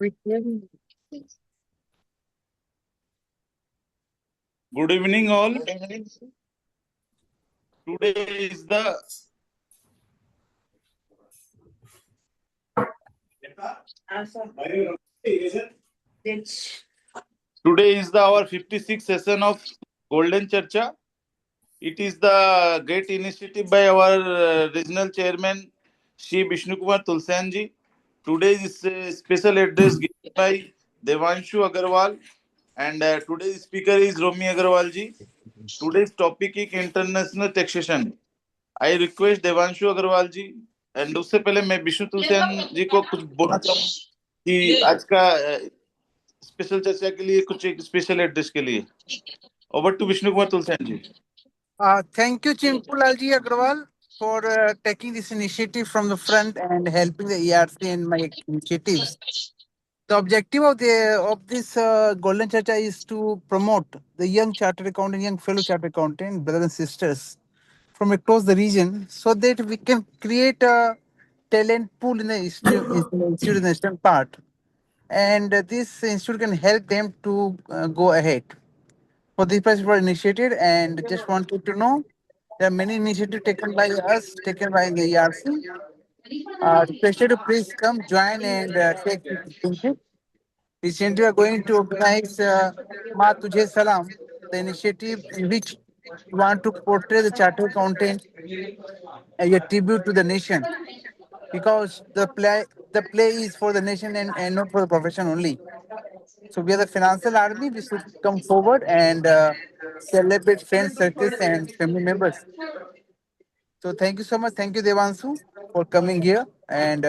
Good evening, all. Today is the our 56th session of Golden Charcha. It is the great initiative by our regional chairman, Shri Vishnu Kumar Tulsianji. Today is special address given by Devanshu Agarwal, and today's speaker is Romi Agrawal ji. Today's topic is international taxation. I request Devanshu Agarwal ji, and उससे पहले मैं विष्णु तुलसियान जी को कुछ बोलना चाहूँ कि आज का स्पेशल चर्चा के लिए कुछ एक स्पेशल एड्रेस के लिए over to Vishnu Kumar Tulsiyan ji. Thank you, Chimpu ji Agrawal, for taking this initiative from the front and helping the EIRC in my initiatives. The objective of this Golden Charcha is to promote the young chartered accountant, young fellow chartered accountant, brothers and sisters from across the region, so that we can create a talent pool in the institute in the eastern part, and this institute can help them to go ahead. For this purpose, were initiated, and just wanted to know there are many initiatives taken by us, taken by the ERC. Requested to please come join and take initiative. Recently, we are going to organize Ma Tujhe Salam, the initiative in which we want to portray the chartered accountant as a tribute to the nation, because the play is for the nation and not for the profession only. So we are the financial army. We should come forward and celebrate friends, circles, and family members. So thank you so much. Thank you, Devanshu, for coming here and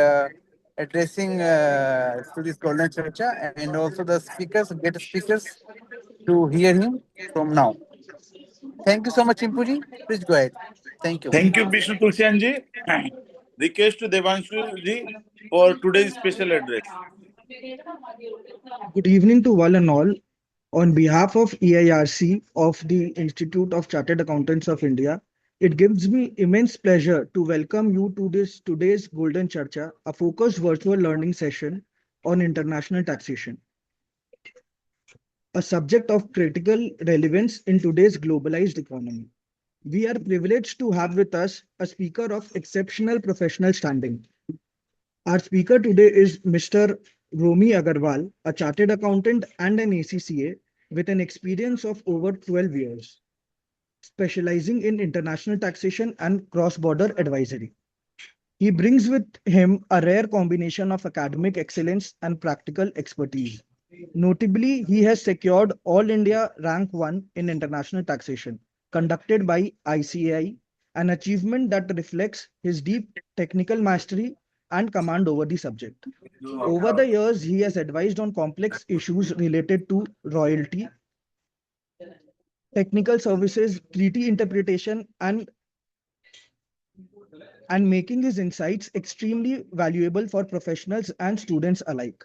addressing to this Golden Charcha, and also the speakers, get speakers to hear him from now. Thank you so much, Chimpuji. Please go ahead. Thank you. Thank you, Vishnu Tulsian ji. Request to Devanshu ji for today's special address. Good evening to one and all. On behalf of EIRC of the Institute of Chartered Accountants of India, it gives me immense pleasure to welcome you to today's Golden Charcha, a focused virtual learning session on international taxation, a subject of critical relevance in today's globalized economy. We are privileged to have with us a speaker of exceptional professional standing. Our speaker today is Mr. Romi Agarwal, a chartered accountant and an ACCA with an experience of over 12 years, specializing in international taxation and cross-border advisory. He brings with him a rare combination of academic excellence and practical expertise. Notably, he has secured All India Rank 1 in international taxation, conducted by ICAI, an achievement that reflects his deep technical mastery and command over the subject. Over the years, he has advised on complex issues related to royalty, technical services, treaty interpretation, and making his insights extremely valuable for professionals and students alike.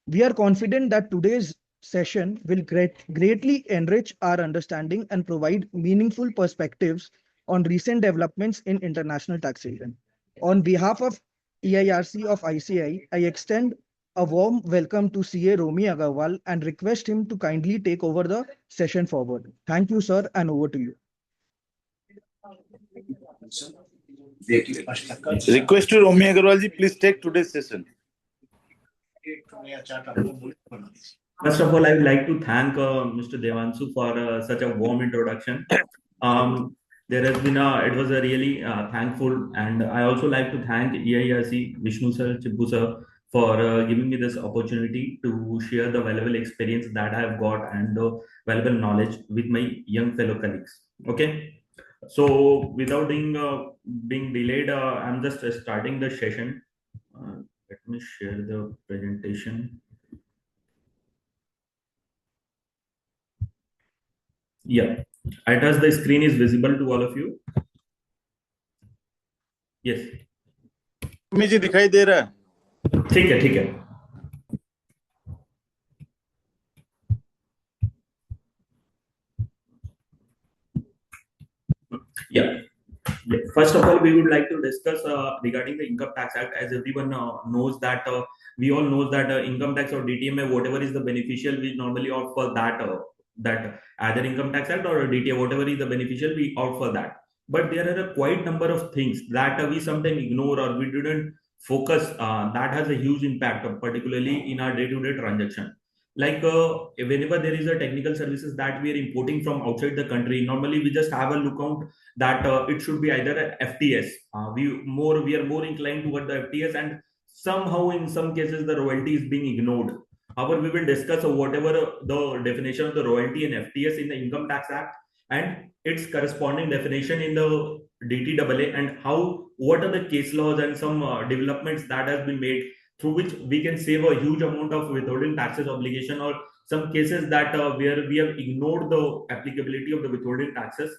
We are confident that today's session will greatly enrich our understanding and provide meaningful perspectives on recent developments in international taxation. On behalf of EIRC of ICAI, I extend a warm welcome to CA Romi Agarwal and request him to kindly take over the session forward. Thank you, sir, and over to you. Request to Romi Agarwal ji, please take today's session. First of all, I would like to thank Mr. Devanshu for such a warm introduction. There has been it was a really thankful, and I also like to thank EIRC, Vishnu sir, Chimpu sir, for giving me this opportunity to share the valuable experience that I have got and the valuable knowledge with my young fellow colleagues. Okay, so without being delayed, I'm just starting the session. Let me share the presentation. Yeah, I trust the screen is visible to all of you. Yes. मुझे दिखाई दे रहा है. ठीक है, ठीक है. Yeah. First of all, we would like to discuss regarding the Income Tax Act. As everyone knows that we all know that income tax or DTMA, whatever is the beneficial, we normally opt for that either Income Tax Act or DTA, whatever is the beneficial, we opt for that. But there are a quite number of things that we sometimes ignore or we didn't focus. That has a huge impact, particularly in our day-to-day transaction. Like whenever there is a technical services that we are importing from outside the country, normally we just have a look out that it should be either a FTS. We are more inclined toward the FTS, and somehow in some cases the royalty is being ignored. However, we will discuss whatever the definition of the royalty and FTS in the Income Tax Act and its corresponding definition in the DTAA, and how what are the case laws and some developments that has been made through which we can save a huge amount of withholding taxes obligation, or some cases that where we have ignored the applicability of the withholding taxes,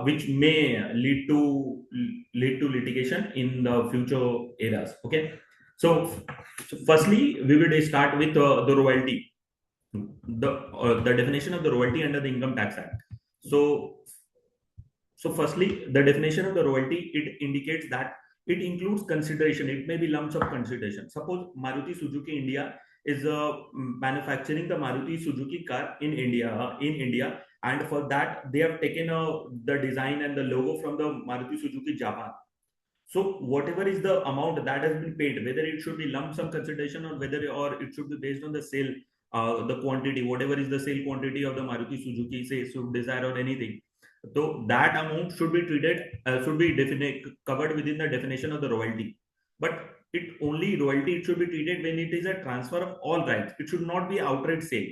which may lead to litigation in the future eras. Okay, so firstly, we will start with the royalty, the definition of the royalty under the Income Tax Act. So firstly, the definition of the royalty, it indicates that it includes consideration. It may be lumps of consideration. Suppose Maruti Suzuki India is manufacturing the Maruti Suzuki car in India, and for that they have taken the design and the logo from the Maruti Suzuki Japan. So whatever is the amount that has been paid, whether it should be lump sum consideration or it should be based on the sale, the quantity, whatever is the sale quantity of the Maruti Suzuki, say Swift Desire or anything. So that amount should be treated, covered within the definition of the royalty. But royalty, it should be treated when it is a transfer of all rights. It should not be outright sale.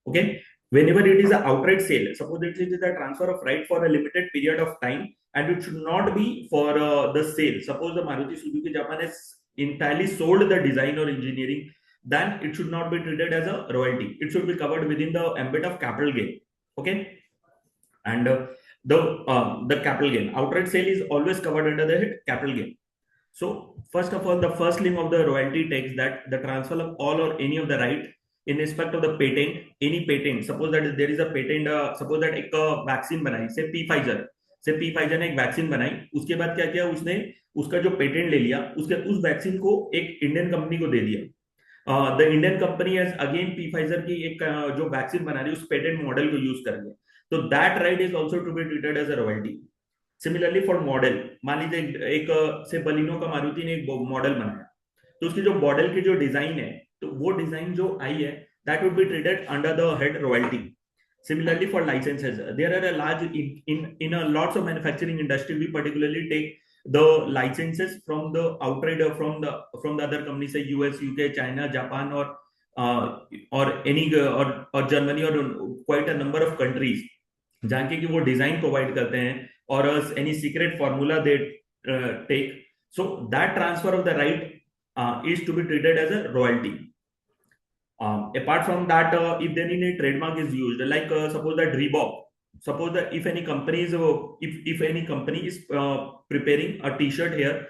Okay, whenever it is an outright sale, suppose it is a transfer of right for a limited period of time, and it should not be for the sale. Suppose the Maruti Suzuki Japan has entirely sold the design or engineering, then it should not be treated as a royalty. It should be covered within the ambit of capital gain. Okay, and the capital gain, outright sale is always covered under the capital gain. So first of all, the first limb of the royalty takes that the transfer of all or any of the right in respect of the patent, any patent. Suppose that there is a patent, suppose that एक vaccine बनाई, से P Pfizer ने एक vaccine बनाई, उसके बाद क्या किया उसने, उसका जो पेटेंट ले लिया, उस वैक्सीन को एक इंडियन कंपनी को दे दिया. The Indian company has again P Pfizer की एक जो वैक्सीन बना रही है उस पेटेंट मॉडल को यूज कर लिया. तो that right is also to be treated as a royalty. Similarly for model, मान लीजिए एक से बलिनो का मारुति ने एक मॉडल बनाया, तो उसकी जो मॉडल की जो डिजाइन है, तो वो डिजाइन जो आई है, that would be treated under the head royalty. Similarly for licenses, there are a large in a lots of manufacturing industry, we particularly take the licenses from the outright from the other companies, say US, UK, China, Japan, or any or Germany, or quite a number of countries, जहाँ के कि वो design provide करते हैं और any secret formula they take. So that transfer of the right is to be treated as a royalty. Apart from that, if then any trademark is used, like suppose that Reebok, suppose that if any company is preparing a T-shirt here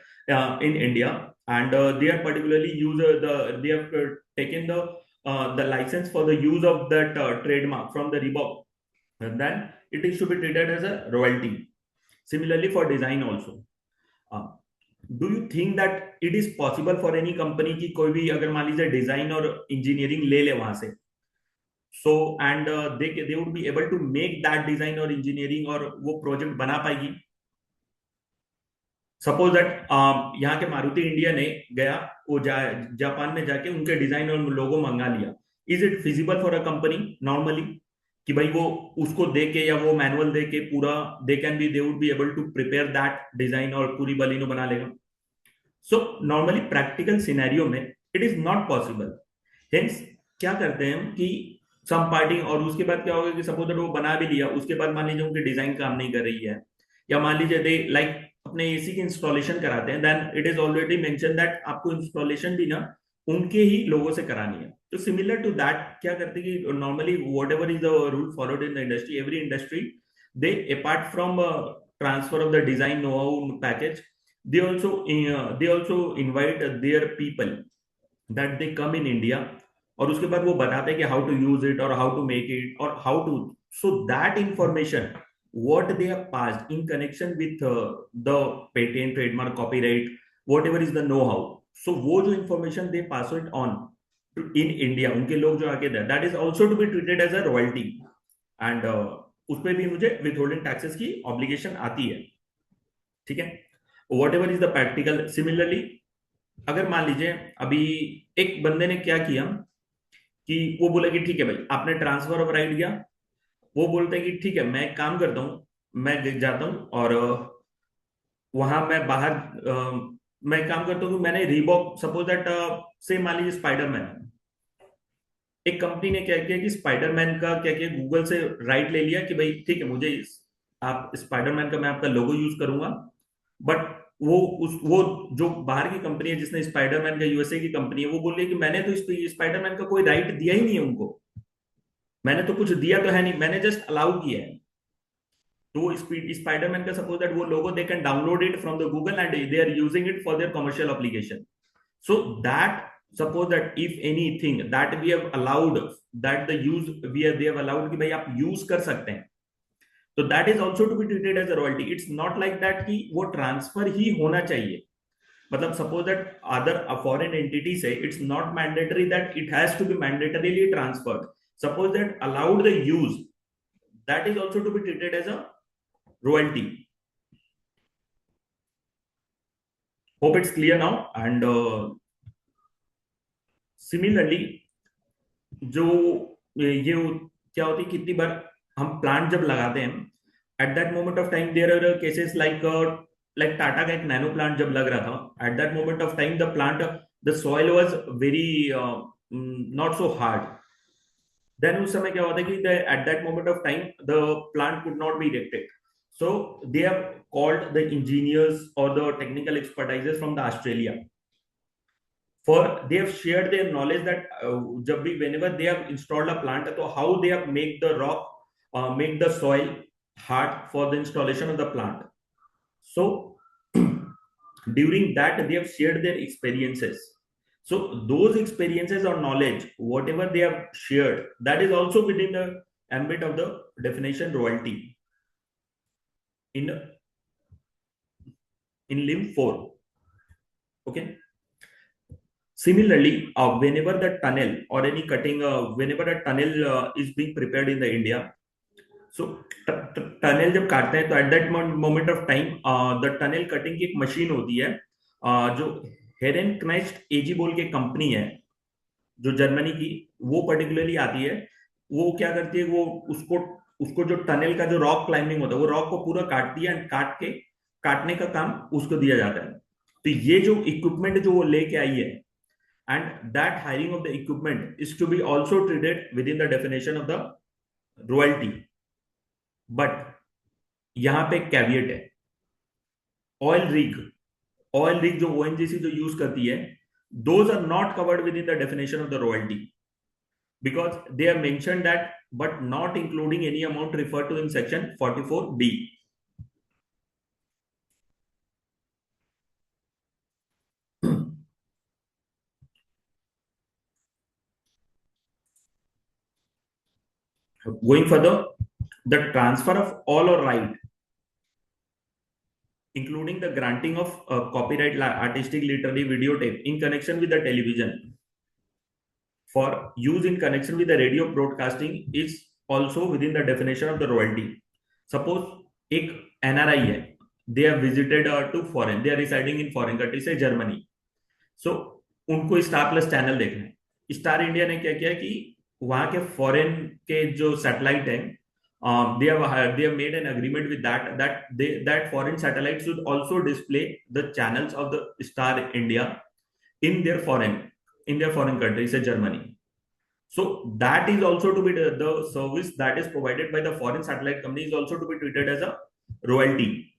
in India, and they are particularly they have taken the license for the use of that trademark from the Reebok, and then it is to be treated as a royalty. Similarly for design also. Do you think that it is possible for any company की कोई भी अगर मान लीजिए design और engineering ले ले वहां से, so and they would be able to make that design और इंजीनियरिंग और वो प्रोजेक्ट बना पाएगी? सपोज दैट यहाँ के मारुति इंडिया ने गया, वो जापान में जाके उनके डिजाइन और लोगो मंगा लिया. Is it feasible for a company normally कि भाई वो उसको दे के या वो मैनुअल दे के पूरा they would be able to prepare that design और पूरी बलिनो बना लेगा? सो नॉर्मली प्रैक्टिकल सिनेरियो में it is not possible. Hence क्या करते हैं कि सम पार्टी, और उसके बाद क्या होगा कि सपोज वो बना भी लिया, उसके बाद मान लीजिए उनकी डिजाइन काम नहीं कर रही है, या मान लीजिए दे लाइक अपने एसी की इंस्टॉलेशन कराते हैं, then it is already mention that आपको इंस्टॉलेशन भी ना उनके ही लोगों से करानी है. तो सिमिलर टू दैट क्या करते हैं कि normally what ever is the rule followed in the industry, every industry they apart from transfer of the design know how package, they also invite their people that they come in India, और उसके बाद वो बताते हैं कि how to use it or how to make it or how to, so that information what they have passed in connection with the patent, trademark, copyright, whatever is the know-how. So वो जो information they pass it on in India, उनके लोग जो आगे दे, that is also to be treated as a royalty, and उस पे भी मुझे withholding taxes की obligation आती है, ठीक है. Whatever is the practical. Similarly, अगर मान लीजिए अभी एक बंदे ने क्या किया कि वो बोला कि ठीक है भाई आपने ट्रांसफर ऑफ राइट किया, वो बोलते हैं कि ठीक है मैं काम करता हूँ, मैं जाता हूँ और वहां मैं बाहर मैं काम करता हूँ. मैंने रीबॉक, सपोज दैट से मान लीजिए स्पाइडरमैन, एक कंपनी ने क्या किया कि स्पाइडरमैन का क्या किया, गूगल से राइट ले लिया कि भाई ठीक है मुझे आप स्पाइडरमैन का मैं आपका लोगो यूज करूंगा, बट वो जो बाहर की कंपनी है जिसने स्पाइडरमैन का, यूएसए की कंपनी है, वो बोल रही है कि मैंने तो स्पाइडरमैन का कोई राइट दिया ही नहीं है उनको, मैंने तो कुछ दिया तो है नहीं, मैंने जस्ट अलाउ किया है. तो स्पाइडरमैन का सपोज दैट वो logo they can download it from the Google and they are using it for their commercial application. So that, suppose that if anything that we have allowed, that the use they have allowed कि भाई आप use कर सकते हैं, तो that is also to be treated as a royalty. It's not like that कि वो transfer ही होना चाहिए. मतलब suppose that other a foreign entity say it's not mandatory that it has to be mandatorily transferred. Suppose that allowed the use, that is also to be treated as a royalty. Hope it's clear now. And similarly, जो ये क्या होती है, कितनी बार हम plant जब लगाते हैं, at that moment of time there are cases like Tata का एक नैनो प्लांट जब लग रहा था, at that moment of time the plant, the soil was very not so hard. Then उस समय क्या होता है कि at that moment of time the plant could not be erected. So they have called the engineers or the technical expertises from the Australia. For they have shared their knowledge that jab bhi whenever they have installed a plant, so how they have make the rock, make the soil hard for the installation of the plant. So during that they have shared their experiences. So those experiences or knowledge, whatever they have shared, that is also within the ambit of the definition royalty in limb 4. Okay. Similarly, whenever the tunnel or any cutting, whenever a tunnel is being prepared in the India, so tunnel जब काटते हैं तो at that moment of time the tunnel cutting की एक machine होती है, जो हेरेन क्नाइस्ट एजी बोल के कंपनी है जो जर्मनी की, वो पर्टिकुलरली आती है. वो क्या करती है, वो उसको जो टनल का जो रॉक क्लाइंबिंग होता है, वो रॉक को पूरा काटती है, काटने का काम उसको दिया जाता है. तो ये जो इक्विपमेंट जो वो लेके आई है, and that hiring of the equipment is to be also treated within the definition of the royalty. But यहाँ पे caveat है, oil rig जो ONGC जो यूज करती है, those are not covered within the definition of the royalty, because they have mentioned that but not including any amount referred to in section 44D. Going further, the transfer of all or right, including the granting of copyright, artistic, literary, videotape in connection with the television for use in connection with the radio broadcasting is also within the definition of the royalty. Suppose एक NRI है, they have visited to foreign, they are residing in foreign country, say Germany. So उनको star plus channel देखना है. Star India ने क्या किया कि वहां के फॉरेन के जो सैटेलाइट है, they have made an agreement with that foreign satellites should also display the channels of the Star India in their foreign country, say Germany. So that is also to be the service that is provided by the foreign satellite company is also to be treated as a royalty.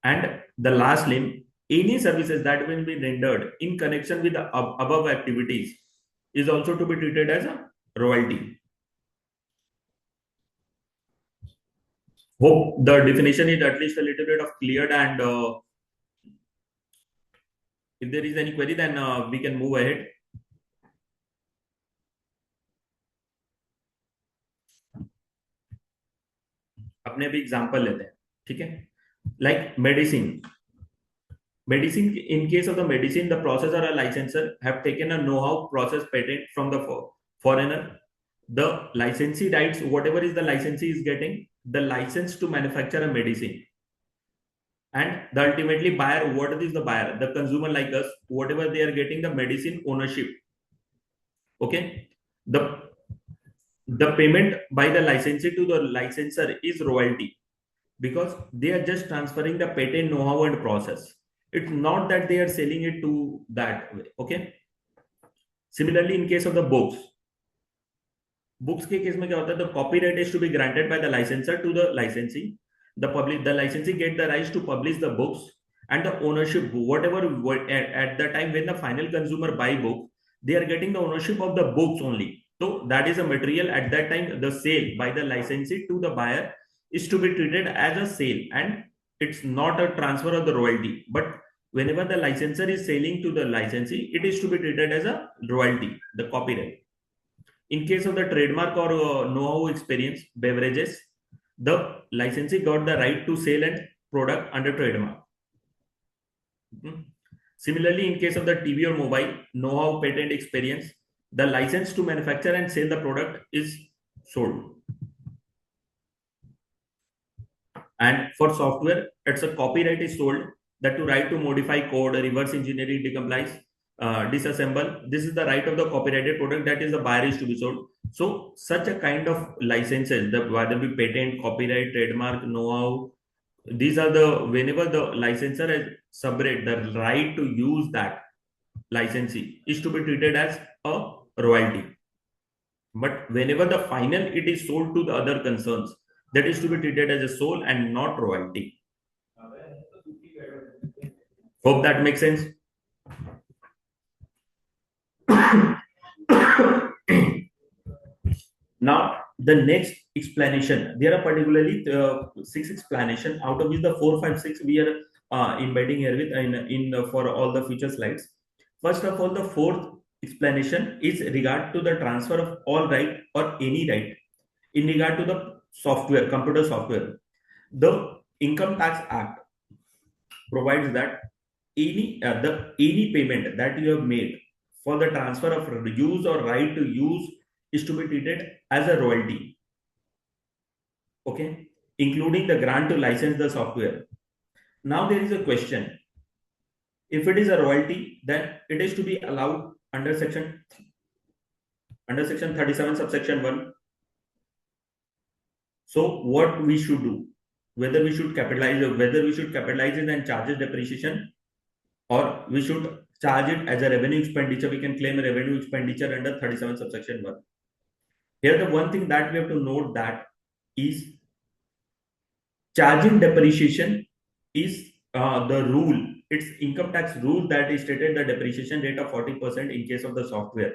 And the last limb, any services that will be rendered in connection with the above activities is also to be treated as a royalty. Hope the definition is at least a little bit of cleared, and if there is any query, then we can move ahead. अपने भी example लेते हैं, ठीक है. Like medicine, in case of the medicine, the processor or licensor have taken a know-how process patent from the foreigner. The licensee writes whatever is the licensee is getting the license to manufacture a medicine, and the ultimately buyer, what is the buyer, the consumer like us, whatever they are getting the medicine ownership. Okay, the payment by the licensee to the licensor is royalty, because they are just transferring the patent know-how and process. It's not that they are selling it to that way. Okay, similarly in case of the books के case में क्या होता है, the copyright is to be granted by the licensor to the licensee. The licensee get the rights to publish the books, and the ownership, whatever at the time when the final consumer buy book, they are getting the ownership of the books only. So that is a material at that time. The sale by the licensee to the buyer is to be treated as a sale, and it's not a transfer of the royalty. But whenever the licensor is selling to the licensee, it is to be treated as a royalty, the copyright. In case of the trademark or know-how experience beverages, the licensee got the right to sell and product under trademark. Similarly, in case of the TV or mobile, know-how patent experience, the license to manufacture and sell the product is sold. And for software, it's a copyright is sold, that to right to modify code, reverse engineering, decomplice, disassemble. This is the right of the copyrighted product, that is the buyer is to be sold. So such a kind of licenses, whether be patent, copyright, trademark, know-how, these are the, whenever the licensor has sublet the right to use that licensee is to be treated as a royalty. But whenever the final it is sold to the other concerns, that is to be treated as a sole and not royalty. Hope that makes sense. Now the next explanation, there are particularly 6 explanation, out of which the 4, 5, 6 we are embedding here with in for all the future slides. First of all, the fourth explanation is regard to the transfer of all right or any right in regard to the software, computer software. The Income Tax Act provides that any payment that you have made for the transfer of use or right to use is to be treated as a royalty. Okay, including the grant to license the software. Now there is a question: if it is a royalty, then it is to be allowed under section 37 subsection 1. So what we should do, whether we should capitalize it and charge it depreciation, or we should charge it as a revenue expenditure. We can claim a revenue expenditure under 37 subsection 1. Here the one thing that we have to note that is charging depreciation is the rule. It's income tax rule that is stated the depreciation rate of 40% in case of the software,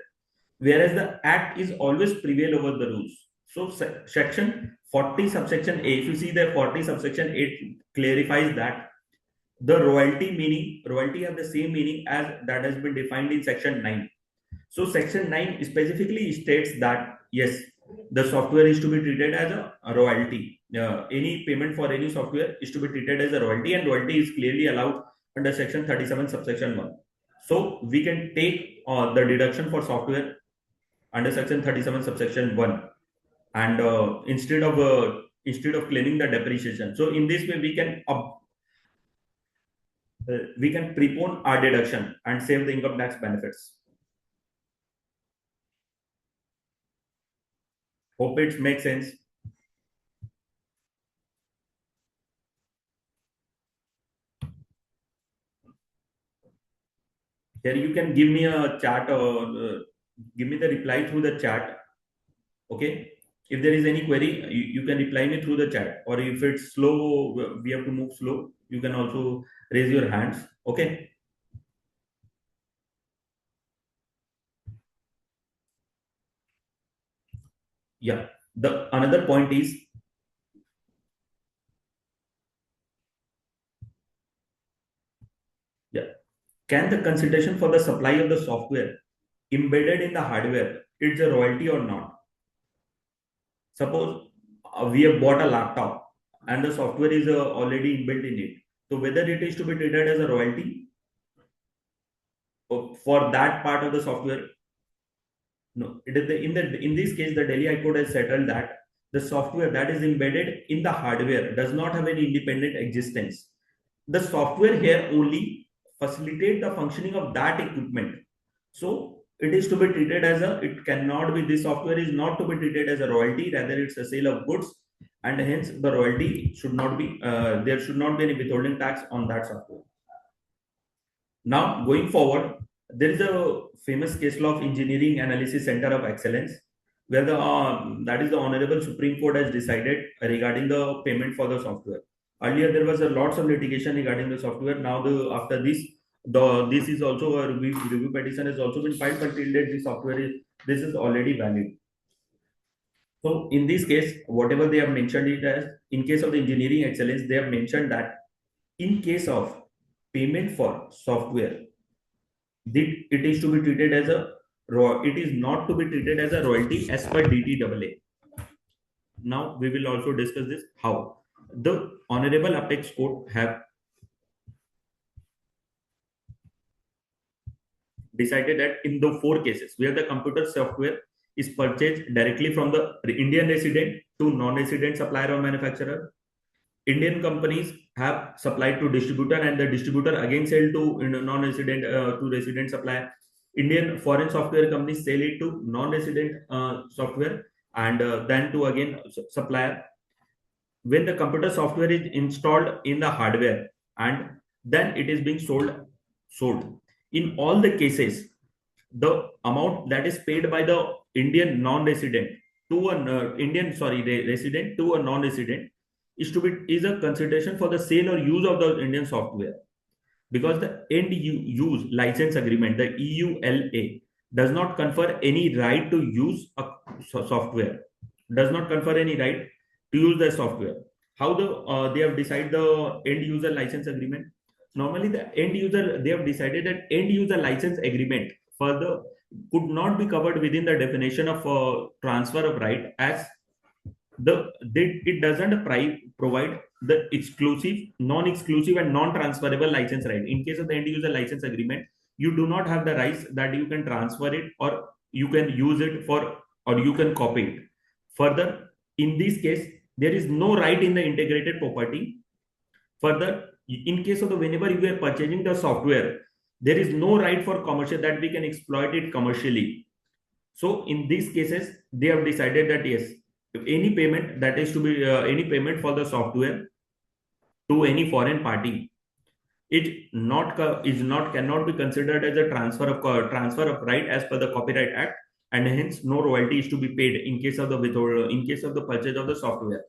whereas the act is always prevail over the rules. So section 40 subsection A, if you see the 40 subsection 8 clarifies that the royalty have the same meaning as that has been defined in section 9. So section 9 specifically states that yes, the software is to be treated as a royalty. Any payment for any software is to be treated as a royalty, and royalty is clearly allowed under section 37 subsection 1. So we can take the deduction for software under section 37 subsection 1, and instead of claiming the depreciation. So in this way we can prepone our deduction and save the income tax benefits. Hope it makes sense. Here you can give me a chat or give me the reply through the chat. Okay, if there is any query, you can reply me through the chat, or if it's slow, we have to move slow, you can also raise your hands. Okay. Yeah, the another point is can the consideration for the supply of the software embedded in the hardware, it's a royalty or not? Suppose we have bought a laptop and the software is already inbuilt in it. So whether it is to be treated as a royalty for that part of the software, no. It is in this case, the Delhi High Court has settled that the software that is embedded in the hardware does not have any independent existence. The software here only facilitate the functioning of that equipment. So it is to be treated as it cannot be, this software is not to be treated as a royalty, rather it's a sale of goods, and hence the royalty should not be, there should not be any withholding tax on that software. Now, going forward, there is a famous case law of Engineering Analysis Center of Excellence, where that is the Honorable Supreme Court has decided regarding the payment for the software. Earlier, there was a lots of litigation regarding the software. Now, after this, this is also a review petition has also been filed, but till date, the software this is already valid. So, in this case, whatever they have mentioned it as, in case of the engineering excellence, they have mentioned that in case of payment for software, it is to be treated as it is not to be treated as a royalty as per DTAA. Now we will also discuss this how the Honorable Apex Court have decided that in the 4 cases where the computer software is purchased directly from the Indian resident to non-resident supplier or manufacturer, Indian companies have supplied to distributor and the distributor again sell to non-resident to resident supplier. Indian foreign software companies sell it to non-resident software and then to again supplier. When the computer software is installed in the hardware and then it is being sold. In all the cases, the amount that is paid by the Indian non-resident to an resident to a non-resident is a consideration for the sale or use of the Indian software, because the end use license agreement, the EULA, does not confer any right to use a software, does not confer any right to use the software. How they have decided the end user license agreement? Normally, the end user, they have decided that end user license agreement further could not be covered within the definition of transfer of right, as it doesn't provide the exclusive, non-exclusive and non-transferable license right. In case of the end user license agreement, you do not have the rights that you can transfer it or you can use it for or you can copy it. Further, in this case, there is no right in the integrated property. Further, in case of the whenever you are purchasing the software, there is no right for commercial that we can exploit it commercially. So in these cases, they have decided that yes, if any payment that is to be any payment for the software to any foreign party, it cannot be considered as a transfer of right as per the Copyright Act, and hence no royalty is to be paid in case of the purchase of the software.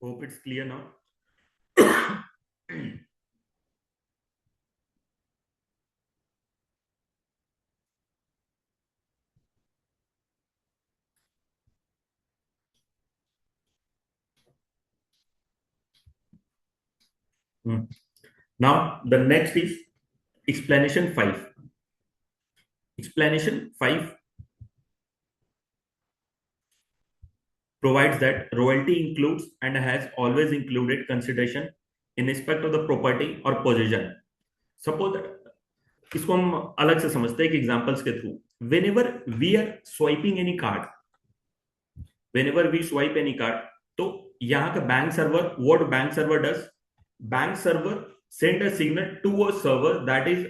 Hope it's clear now. Now the next is explanation 5. Explanation 5 provides that royalty includes and has always included consideration in respect of the property or possession. Suppose that इसको हम अलग से समझते हैं examples के through. Whenever we are swiping any card, तो यहाँ का bank server, what bank server does? Bank server send a signal to a server that is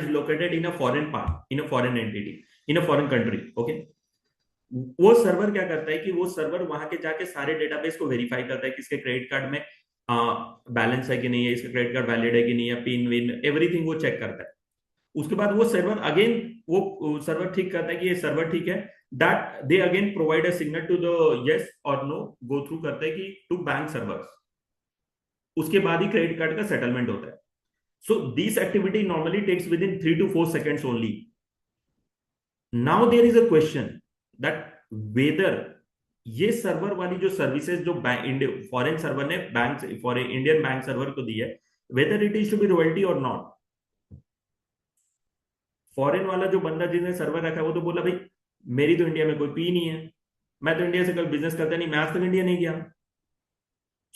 located in a foreign part, in a foreign entity, in a foreign country. Okay. वो server क्या करता है कि वो server वहां के जाके सारे डेटाबेस को वेरीफाई करता है कि इसके क्रेडिट कार्ड में बैलेंस है कि नहीं है, इसका क्रेडिट कार्ड वैलिड है कि नहीं है, पिन विन एवरीथिंग वो चेक करता है. उसके बाद वो सर्वर अगेन वो सर्वर ठीक करता है कि ये सर्वर ठीक है, that they again provide a signal to the yes और नो, गो थ्रू करता है कि टू बैंक सर्वर्स. उसके बाद ही क्रेडिट कार्ड का सेटलमेंट होता है. So this activity normally takes within 3 to 4 seconds only. Now there is a question that whether ये सर्वर वाली जो सर्विसेज जो फॉरेन सर्वर ने bank for Indian bank server को दी है, whether it is to B royalty और not. Foreign वाला जो बंदा जिसने सर्वर रखा है वो तो बोला भाई मेरी तो इंडिया में कोई पी नहीं है, मैं तो इंडिया से कल बिजनेस करता नहीं, मैं आज तक इंडिया नहीं गया।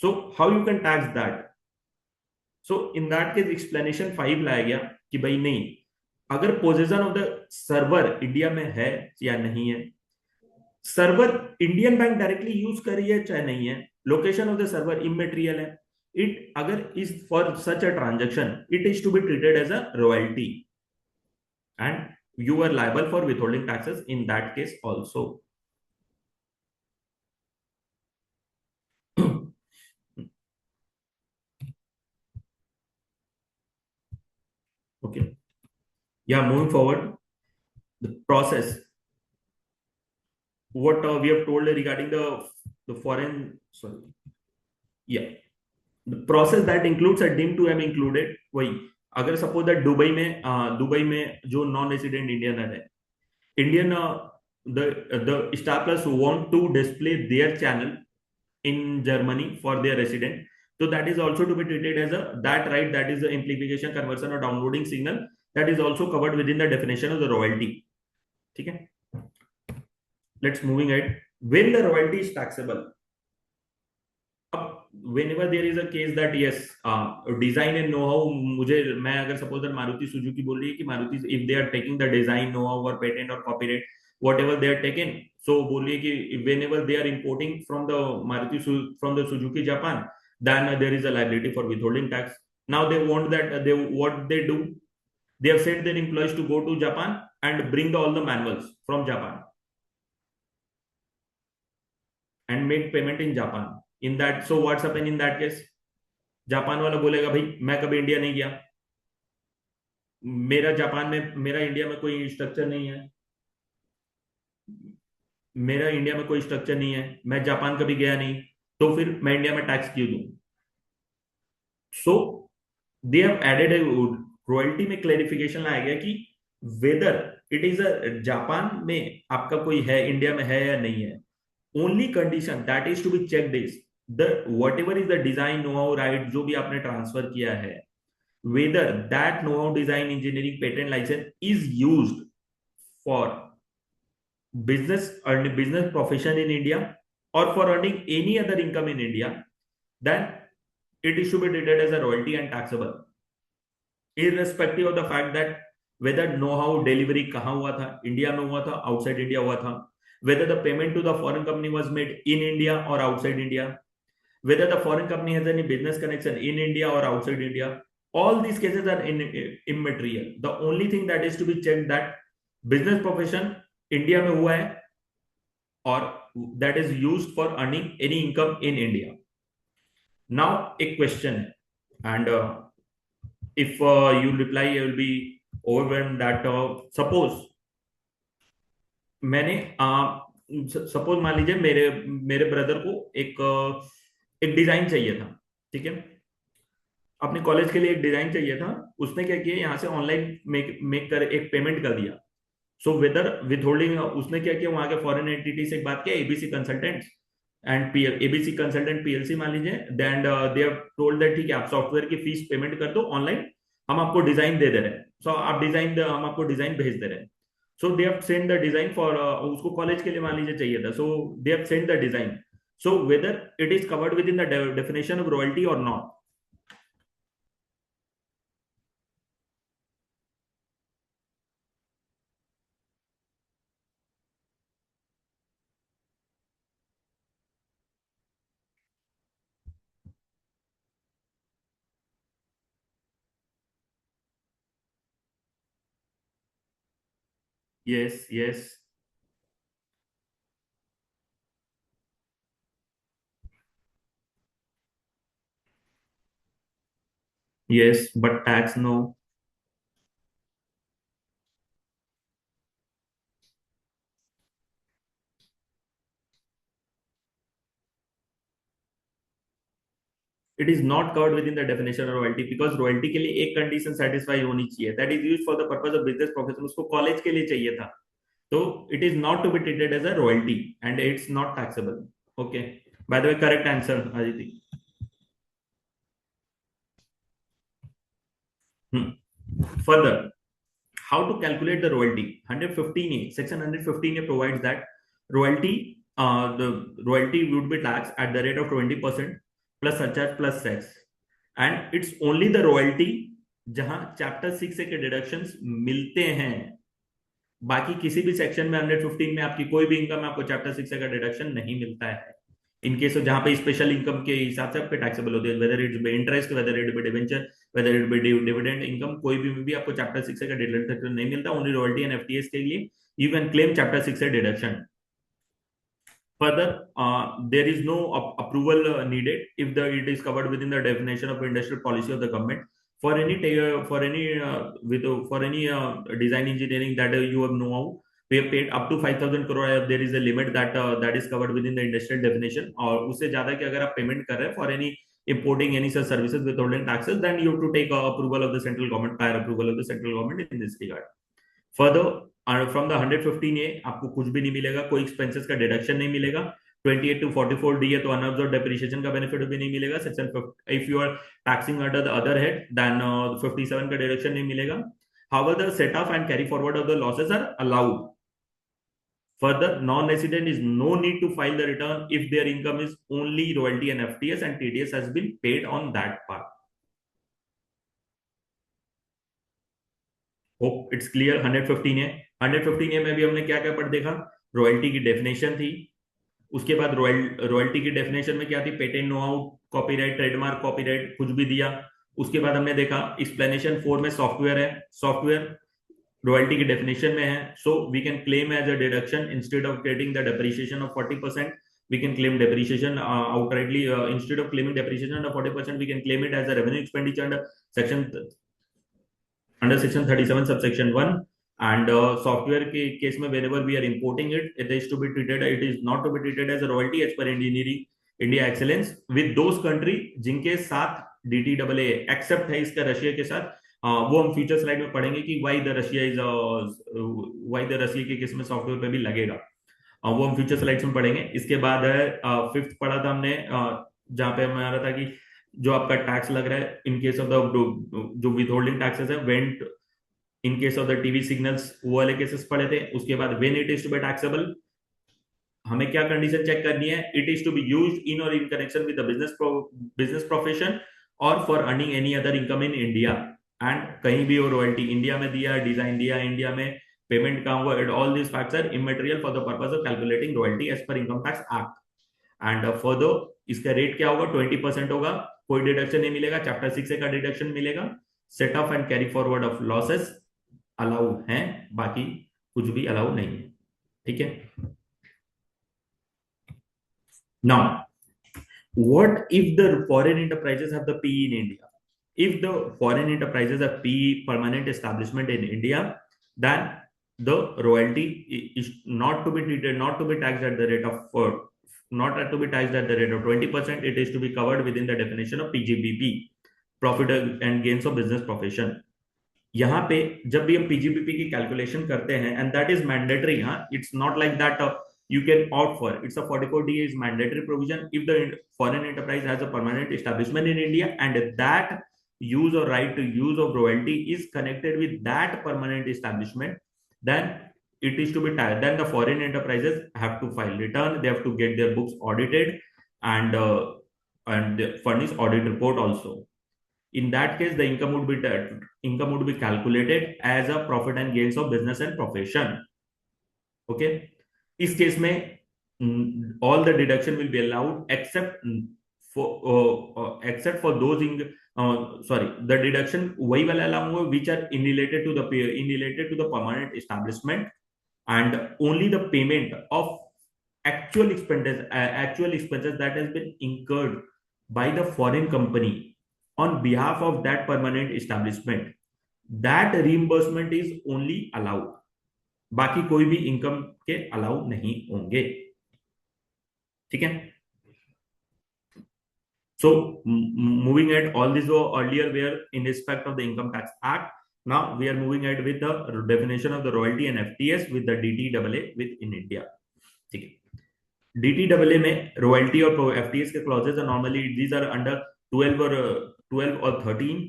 So how you can tax that? So in that case explanation 5 लाया गया कि भाई नहीं, अगर position of the server India में है या नहीं है, server Indian bank directly use कर रही है चाहे नहीं है, location of the server immaterial है, इट अगर is for such a transaction it is to be treated as a royalty and you are liable for withholding taxes in that case also. Okay, yeah, moving forward, the process what we have told regarding the foreign, sorry, yeah, the process that includes a dim to m included, वही अगर suppose that Dubai में जो non resident Indian है, Indian the Star Plus want to display their channel in Germany for their resident, so that is also to be treated as a that right, that is the amplification, conversion or downloading signal, that is also covered within the definition of the royalty. ठीक है, let's moving ahead. When the royalty is taxable, whenever there is a case that yes, design and know-how, मुझे मैं अगर suppose that Maruti Suzuki बोल रही है कि Maruti if they are taking the design know-how or patent or copyright whatever they are taken, so बोल रही है कि whenever they are importing from the from the Suzuki Japan, then there is a liability for withholding tax. Now they want that what they do, they have sent their employees to go to Japan and bring all the manuals from Japan and make payment in Japan. In that, so what's happened in that case? Japan वाला बोलेगा भाई मैं कभी India नहीं गया, मेरा Japan में, मेरा इंडिया में कोई स्ट्रक्चर नहीं है, मेरा इंडिया में कोई स्ट्रक्चर नहीं है, मैं जापान कभी गया नहीं, तो फिर मैं इंडिया में टैक्स क्यों दूं? So they have added a royalty में क्लैरिफिकेशन लाया गया कि whether it is a Japan में आपका कोई है, इंडिया में है या नहीं है, only condition that is to be check this the whatever is the design know how right जो भी आपने ट्रांसफर किया है, whether that know-how, design, engineering, patent license is used for business profession in India or for earning any other income in India, then it is to be treated as a royalty and taxable, irrespective of the fact that whether know-how delivery kahan hua tha, India mein hua tha, outside India hua tha, whether the payment to the foreign company was made in India or outside India, whether the foreign company has any business connection in India or outside India. All these cases are immaterial. The only thing that is to be checked that business profession India में हुआ है or that is used for earning any income in India. Now a question, and if you reply you will be overwhelmed that suppose मैंने suppose मान लीजिए मेरे brother को एक design चाहिए था, ठीक है, अपने कॉलेज के लिए एक डिजाइन चाहिए था, उसने क्या किया, यहाँ से ऑनलाइन मेक कर एक पेमेंट कर दिया। सो वेदर विथहोल्डिंग, उसने क्या किया, वहां के फॉरेन एंटिटी से एक बात किया, ABC consultant and ABC consultant PLC मान लीजिए, then they have told that ठीक है आप सॉफ्टवेयर की फीस पेमेंट कर दो ऑनलाइन, हम आपको डिजाइन दे रहे हैं, सो आप डिजाइन, हम आपको डिजाइन भेज दे रहे हैं। So they have send the design for, उसको कॉलेज के लिए मान लीजिए चाहिए था, so they have send the design, so whether it is covered with in the definition of royalty और not? Yes, yes, yes, but tax no. It is not covered within the definition of royalty because royalty के लिए एक condition satisfy होनी चाहिए, that is used for the purpose of business profession, उसको college के लिए चाहिए था, तो it is not to be treated as a royalty and it's not taxable. Okay, by the way, correct answer Aditi. Further, how to calculate the royalty. 115A, section 115A provides that the royalty would be taxed at the rate of 20% plus surcharge plus cess, and it's only the royalty जहां chapter 6 के deductions मिलते हैं. बाकी किसी भी section में 115 में आपकी कोई भी इनकम आपको चैप्टर 6 का डिडक्शन नहीं मिलता है. इनकेस जहां पे स्पेशल इनकम के हिसाब से आपके टैक्सेबल होते हैं, whether it be interest, whether it be debenture, whether it be dividend income, कोई भी आपको चैप्टर 6 का डिडक्शन नहीं मिलता. ओनली रॉयल्टी एंड एफटीएस के लिए यू कैन क्लेम चैप्टर 6 से deduction. Further, there is no approval needed if it is covered within the definition of industrial policy of the government. For any design engineering that you have know, we have paid up to 5,000 crore. There is a limit that is covered within the industrial definition. और उससे ज़्यादा कि अगर आप payment कर रहे हैं for any importing any such services withholding taxes, then you have to take approval of the central government, prior approval of the central government in this regard. Further, from the 115A आपको कुछ भी नहीं मिलेगा, कोई expenses का deduction नहीं मिलेगा. 28 to 44D है तो अनअब्जॉर्ब्ड डेप्रिसिएशन का बेनिफिट भी नहीं मिलेगा. Section if you are taxing under the other head then 57 का डिडक्शन नहीं मिलेगा. However the set off and carry forward of the losses are allowed. Further, non-resident is no need to file the return if their income is only royalty and FTS and TDS has been paid on that part. Hope it's clear. 115A में भी हमने क्या क्या पढ़ देखा. Royalty की definition थी, उसके बाद रॉयल्टी की डेफिनेशन में क्या थी, patent, know how, copyright, trademark, copyright, कुछ भी दिया. उसके बाद हमने देखा एक्सप्लेनेशन 4 में सॉफ्टवेयर है, सॉफ्टवेयर रॉयल्टी की डेफिनेशन में है. So we can claim as a deduction instead of getting the depreciation of 40%. we can claim depreciation outrightly. Instead of claiming depreciation under 40%, we can claim it as a revenue expenditure under section 37 subsection 1. And software के case में whenever we are importing it, it is not to be treated as a royalty as per India excellence with those country जिनके साथ DTAA accept है इसका Russia के साथ. वो हम फ्यूचर स्लाइड में पढ़ेंगे कि why the रशिया के केस में सॉफ्टवेयर पे भी लगेगा. वो हम फ्यूचर स्लाइड्स में पढ़ेंगे. इसके बाद फिफ्थ पढ़ा था हमने जहां पे हमारा था कि जो आपका टैक्स लग रहा है इन केस ऑफ द जो विथहोल्डिंग टैक्सेस है, went in case of the TV signals, वो वाले केसेस पढ़े थे. उसके बाद when it is to be taxable, हमें क्या कंडीशन चेक करनी है, it is to be used in और in connection with the business profession और for earning any other income in India. And कहीं भी वो रॉयल्टी इंडिया में दिया, डिजाइन दिया इंडिया में, पेमेंट कहाँ हुआ, all this facts are immaterial for the purpose of calculating royalty as per income tax act. And further इसका रेट क्या होगा, 20% होगा, कोई डिडक्शन नहीं मिलेगा, चैप्टर 6 का डिडक्शन मिलेगा. Set off and carry forward of losses allow हैं, बाकी कुछ भी अलाउ नहीं है. ठीक है. Now what if the foreign enterprises have the PE in India? If the foreign enterprises have PE, permanent establishment in India, then the royalty is not to be treated, not to be taxed at the rate of not to be taxed at the rate of 20%. It is to be covered within the definition of PGBP, profit and gains of business profession. यहाँ पे जब भी हम PGBP की calculation करते हैं, and that is mandatory, हाँ, it's not like that you can opt for. It's a 44D is mandatory provision. If the foreign enterprise has a permanent establishment in India and that use or right to use of royalty is connected with that permanent establishment, then it is to be taxed. Then the foreign enterprises have to file return. They have to get their books audited and furnish audit report also. In that case, the income would be calculated as a profit and gains of business and profession. Okay. इस case में all the deduction will be allowed except for those the deduction वही वाला allow हुआ which are unrelated to the permanent establishment, and only the payment of actual expenses that has been incurred by the foreign company on behalf of that permanent establishment, that reimbursement is only allowed. बाकी कोई भी income के allow नहीं होंगे. ठीक है. So moving ahead, all these were earlier were in respect of the Income Tax Act. Now we are moving ahead with the definition of the royalty and FTS with the DTAA in India. ठीक है. DTAA में royalty और FTS के clauses are normally these are under 12 or 13.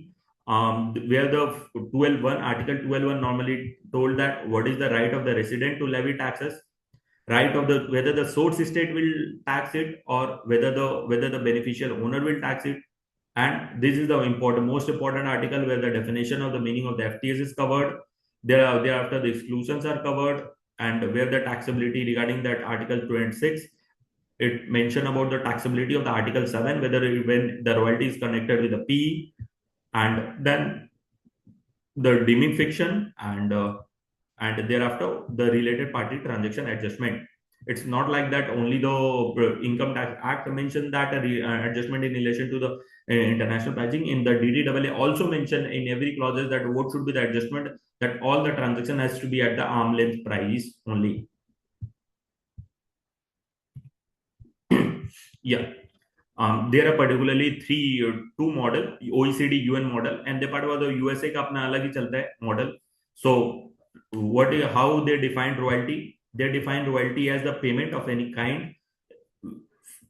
where the 12.1 Article 12.1 normally told that what is the right of the resident to levy taxes, right of the whether the source state will tax it or whether the beneficial owner will tax it. And this is the most important article where the definition of the meaning of the FTS is covered. Thereafter the exclusions are covered, and where the taxability regarding that Article 26, it mentioned about the taxability of the Article 7, whether when the royalty is connected with the P, and then the deeming fiction, and thereafter the related party transaction adjustment. It's not like that only the Income Tax Act mentioned that adjustment in relation to the international pricing. In the DDAA also mentioned in every clauses that what should be the adjustment, that all the transaction has to be at the arm length price only. Yeah. There are particularly two model, OECD UN model, and the part of the USA का अपना अलग ही चलता है model. So how they define royalty? They define royalty as the payment of any kind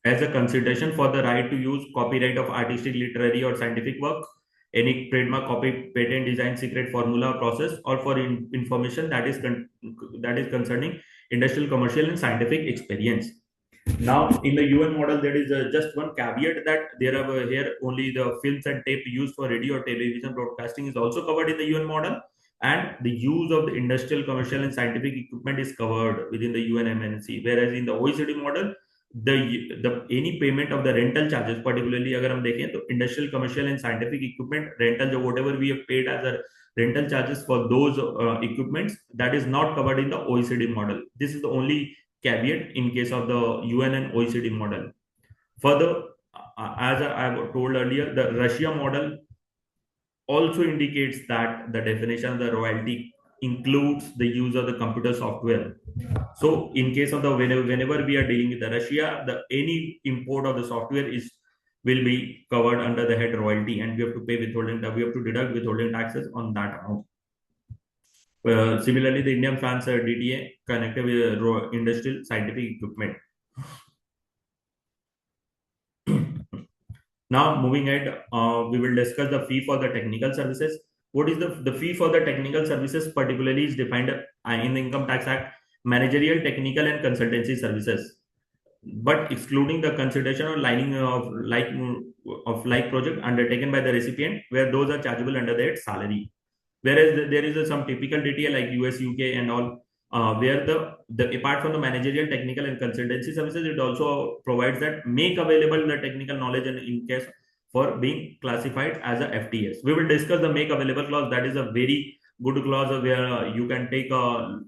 as a consideration for the right to use copyright of artistic, literary, or scientific work, any trademark, copy, patent, design, secret, formula, or process, or for information that is concerning industrial, commercial, and scientific experience. Now, in the UN model, there is just one caveat that there are here only the films and tape used for radio or television broadcasting is also covered in the UN model, and the use of the industrial, commercial, and scientific equipment is covered within the UNMNC. Whereas in the OECD model, the any payment of the rental charges, particularly अगर हम देखें तो industrial, commercial, and scientific equipment rental, whatever we have paid as a rental charges for those equipments, that is not covered in the OECD model. This is the only caveat in case of the UN and OECD model. Further, as I told earlier, the Russia model also indicates that the definition of the royalty includes the use of the computer software. So in case of the whenever we are dealing with the Russia, any import of the software will be covered under the head royalty, and we have to pay withholding, we have to deduct withholding taxes on that amount. Similarly, the Indian France DTA connected with industrial scientific equipment. Now, moving ahead, we will discuss the fee for the technical services. What is the fee for the technical services? Particularly is defined in the Income Tax Act: managerial, technical, and consultancy services, but excluding the consideration or lining of like project undertaken by the recipient, where those are chargeable under their salary. Whereas there is some typical DTA like US, UK, and all, where the apart from the managerial, technical, and consultancy services, it also provides that make available the technical knowledge and in case for being classified as a FTS. We will discuss the make available clause. That is a very good clause where you can take a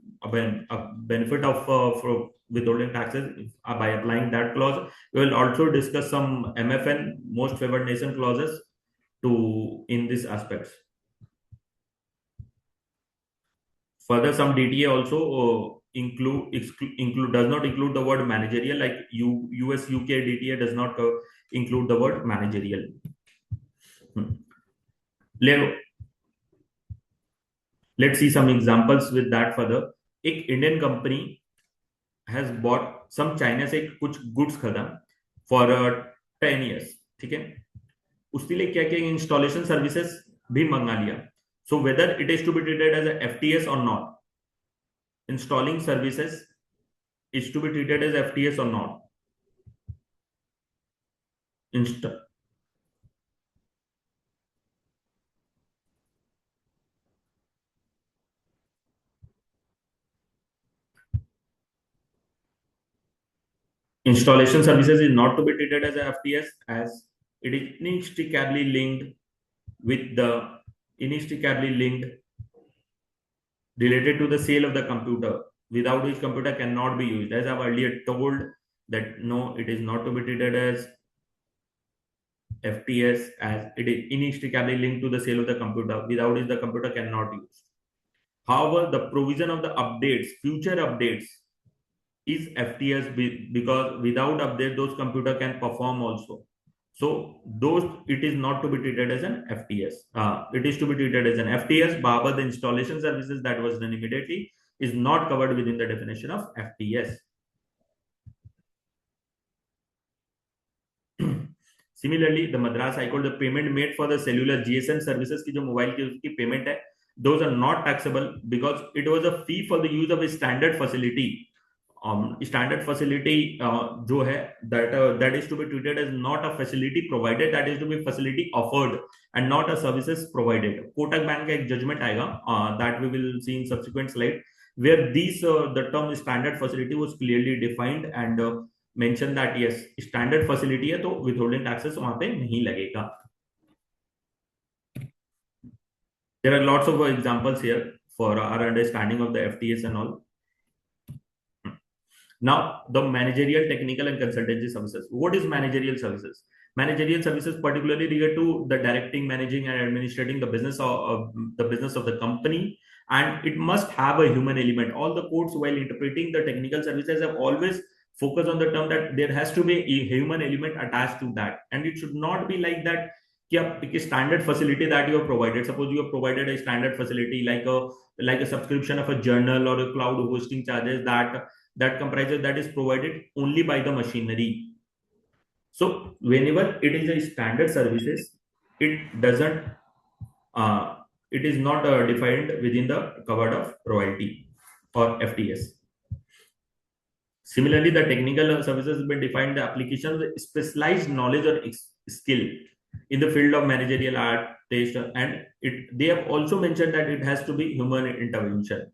benefit of for withholding taxes by applying that clause. We will also discuss some MFN, most favored nation clauses in these aspects. Further, some DTA also does not include the word managerial, like US UK DTA does not include the word managerial. Let's see some examples with that further. एक Indian company has bought some China से कुछ goods खरीदा for 10 years, ठीक है? उसके लिए क्या क्या installation services भी मंगा लिया. So whether it is to be treated as a FTS or not, installing services is to be treated as FTS or not. Installation services is not to be treated as a FTS, as it is inextricably linked related to the sale of the computer, without which computer cannot be used. As I've earlier told that no, it is not to be treated as FTS, as it is inextricably linked to the sale of the computer, without which the computer cannot use. However, the provision of the updates, future updates, is FTS because without update, those computer can perform also. So it is not to be treated as an FTS. It is to be treated as an FTS. However, the installation services that was done immediately is not covered within the definition of FTS. Similarly, the Madras High Court, the payment made for the cellular GSM services की जो mobile की उसकी payment है, those are not taxable because it was a fee for the use of a standard facility. Standard facility जो है that is to be treated as not a facility provided, that is to be facility offered and not a services provided. Kotak Bank का एक judgment आएगा that we will see in subsequent slide, where these the term standard facility was clearly defined and mentioned that yes, standard facility है तो withholding taxes वहां पे नहीं लगेगा. There are lots of examples here for our understanding of the FTS and all. Now, the managerial, technical, and consultancy services. What is managerial services? Managerial services particularly relate to the directing, managing, and administrating the business of the company, and it must have a human element. All the courts, while interpreting the technical services, have always focused on the term that there has to be a human element attached to that, and it should not be like that. A standard facility that you have provided. Suppose you have provided a standard facility like a subscription of a journal or a cloud hosting charges that comprises that is provided only by the machinery. So whenever it is a standard services, it doesn't it is not defined within the covered of royalty or FTS. Similarly, the technical services have been defined the application of the specialized knowledge or skill in the field of managerial art, taste, and they have also mentioned that it has to be human intervention.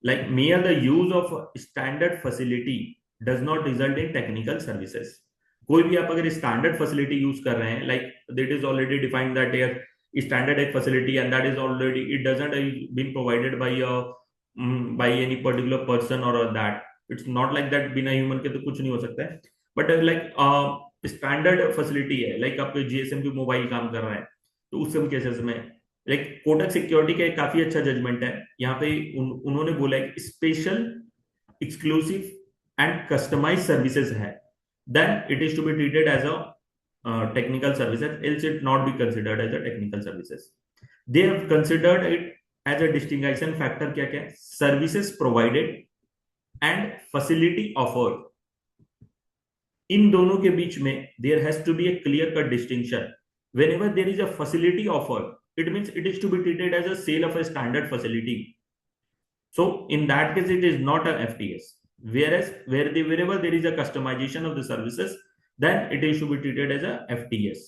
Like mere the use of standard facility does not result in technical services. कोई भी आप अगर standard facility use कर रहे हैं, like it is already defined that a standard facility and that is already it doesn't been provided by any particular person or that. It's not like that बिना human के तो कुछ नहीं हो सकता है. But like standard facility है, like आपके GSM की मोबाइल काम कर रहा है, तो उस सब केसेस में लाइक कोटक सिक्योरिटी का एक काफी अच्छा जजमेंट है यहाँ पे उन्होंने बोला है कि special exclusive and customize services है then it is to be treated as a technical services else it not be considered as a technical services. They have considered it as a distinguishing factor क्या क्या services provided and facility offered. इन दोनों के बीच में there has to be a clear cut distinction. Whenever there is a facility offered, it means it is to be treated as a sale of a standard facility. So in that case, it is not an FTS. Whereas wherever there is a customization of the services, then it is to be treated as a FTS.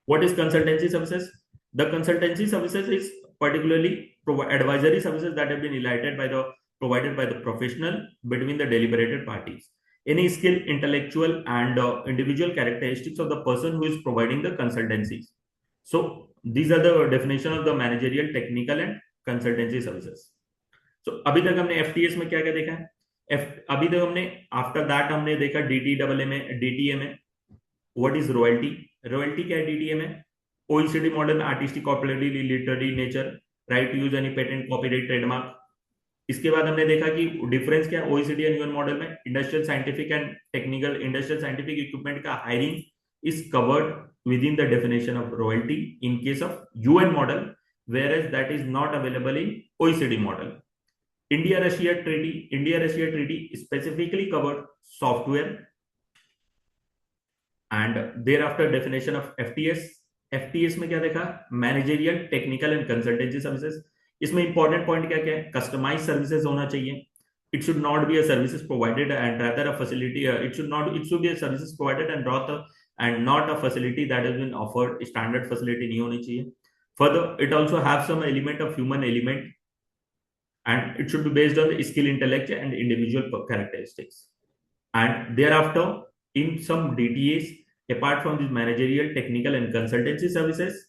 What is consultancy services? The consultancy services is particularly advisory services that have been provided by the professional between the deliberated parties. Any skill, intellectual, and individual characteristics of the person who is providing the consultancies. So these are the definition of the managerial, technical, and consultancy services. So अभी तक हमने FTS में क्या क्या देखा है? अभी तक हमने after that हमने देखा DTAA में DTA में what is royalty? Royalty क्या है DTA में? OECD model में artistic, copyright, literary nature, right to use any patent, copyright, trademark. इसके बाद हमने देखा कि डिफरेंस क्या है OECD एंड यूएन मॉडल में. Industrial scientific and technical industrial scientific equipment का hiring is covered with in the definition of royalty in case of UN model, whereas that is not available in OECD model. India-Russia treaty specifically covered software, and thereafter definition of FTS. FTS में क्या देखा? Managerial, technical and consultancy services. इसमें important point क्या क्या है? Customise services होना चाहिए. It should not be a services provided and rather a facility. It should be a services provided and not a facility that has been offered. Standard facility नहीं होनी चाहिए. Further, it also have some element of human element, and it should be based on the skill, intellect, and individual characteristics. And thereafter, in some DTAs, apart from these managerial, technical, and consultancy services,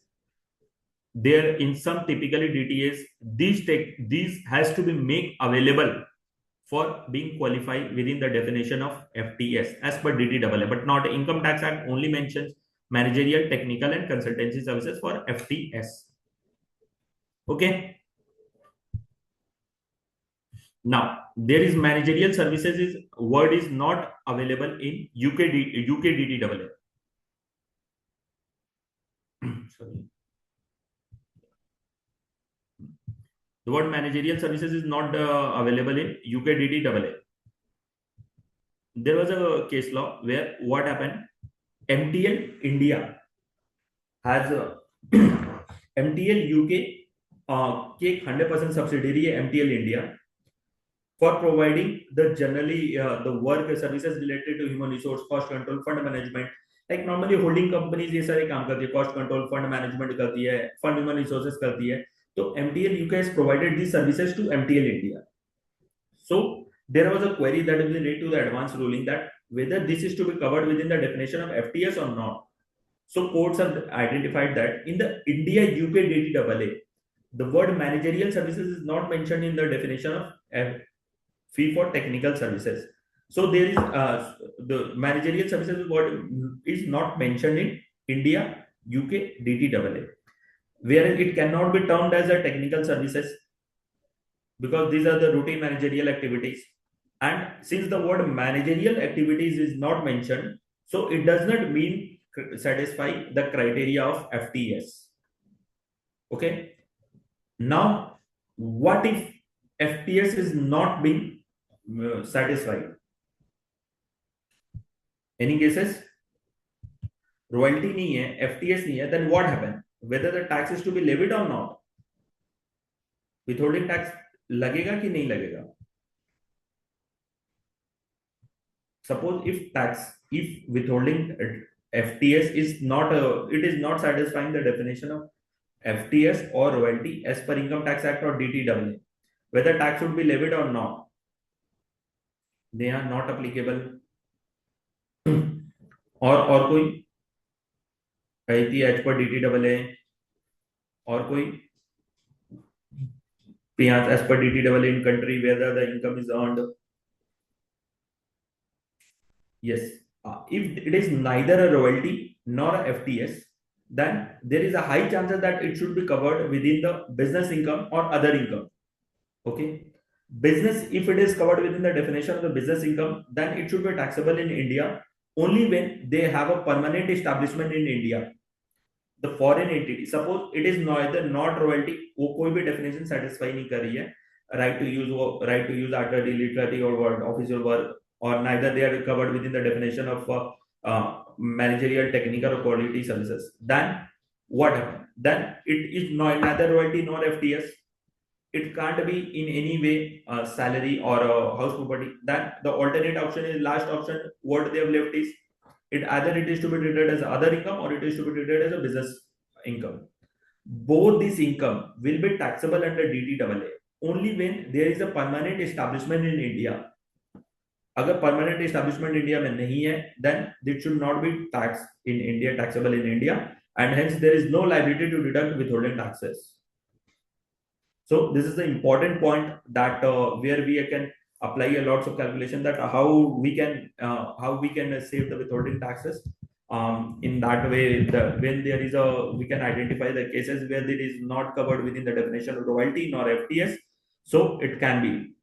there in some typically DTAs, these has to be made available for being qualified within the definition of FTS as per DTAA, but not Income Tax Act only mentions managerial, technical, and consultancy services for FTS. Okay. Now there is managerial services is word is not available in UK DTAA. Sorry. The word managerial services is not available in UK DTAA. There was a case law where what happened? MTL India has MTL UK की एक 100% subsidiary है MTL India for providing the generally the work services related to human resource, cost control, fund management. Like normally holding companies ये सारे काम करती है, cost control, fund management करती है, fund human resources करती है. तो MTL UK has provided these services to MTL India. So there was a query that will relate to the advance ruling that whether this is to be covered within the definition of FTS or not. So courts have identified that in the India UK DTAA, the word managerial services is not mentioned in the definition of fee for technical services. So there is the managerial services word is not mentioned in India UK DTAA, whereas it cannot be termed as a technical services because these are the routine managerial activities. And since the word managerial activities is not mentioned, so it does not mean satisfy the criteria of FTS. Okay. Now, what if FTS is not being satisfied? Any cases? Royalty nahi hai, FTS nahi hai, then what happened? Whether the tax is to be levied or not? Withholding tax लगेगा कि नहीं लगेगा? Suppose if withholding FTS is not it is not satisfying the definition of FTS or royalty as per Income Tax Act or DTAA, whether tax should be levied or not, they are not applicable. और कोई as per DTAA और कोई as per DTAA in country whether the income is earned. Yes, if it is neither a royalty nor a FTS, then there is a high chance that it should be covered within the business income or other income. Okay, business, if it is covered within the definition of the business income, then it should be taxable in India only when they have a permanent establishment in India. The foreign entity, suppose it is neither not royalty, वो कोई भी definition satisfy नहीं कर रही है, right to use after literary or word official work, or neither they are covered within the definition of managerial, technical or quality services, then what happens? Then it is neither royalty nor FTS. It can't be in any way salary or house property. Then the alternate option is last option. What they have left is either it is to be treated as other income or it is to be treated as a business income. Both this income will be taxable under DTAA only when there is a permanent establishment in India. अगर permanent establishment India में नहीं है, then it should not be taxed in India, taxable in India, and hence there is no liability to deduct withholding taxes. So this is the important point that where we can apply a lots of calculation that how we can save the withholding taxes. In that way, when there is we can identify the cases where it is not covered within the definition of royalty nor FTS, so it can be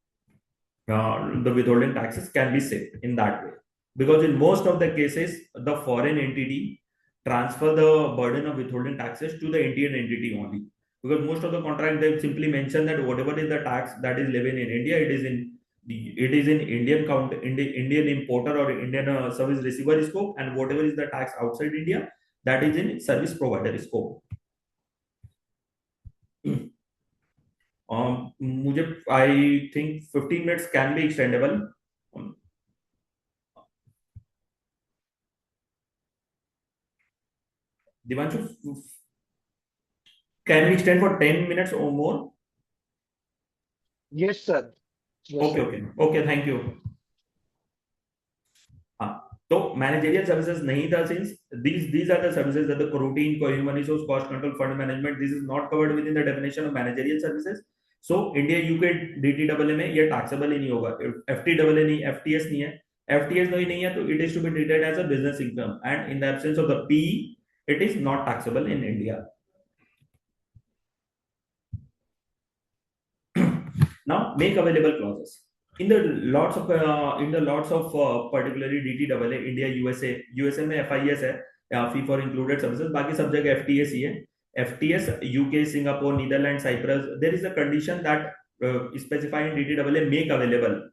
the withholding taxes can be saved in that way, because in most of the cases the foreign entity transfer the burden of withholding taxes to the Indian entity only, because most of the contract they simply mention that whatever is the tax that is levied in India, it is in Indian importer or Indian service receiver scope, and whatever is the tax outside India, that is in service provider scope. I think 15 minutes can be extendable. Devanshu, can we extend for 10 minutes or more? Yes, sir. Yes, Okay, thank you. So managerial services nahi tha, since these are the services that the routine, human resource, cost control, fund management, this is not covered within the definition of managerial services. So India UK DTAA में ये taxable ही नहीं होगा, FTAA नहीं, FTS नहीं है, FTS नहीं है, तो it is to be treated as a business income, and in the absence of the PE, it is not taxable in India. Now make available clauses. In the lots of particularly DTAA, India, USA में FIS है, fee for included services, बाकी सब जगह FTS ही है. FTS, UK, Singapore, Netherlands, Cyprus, there is a condition that specifying DTAA make available.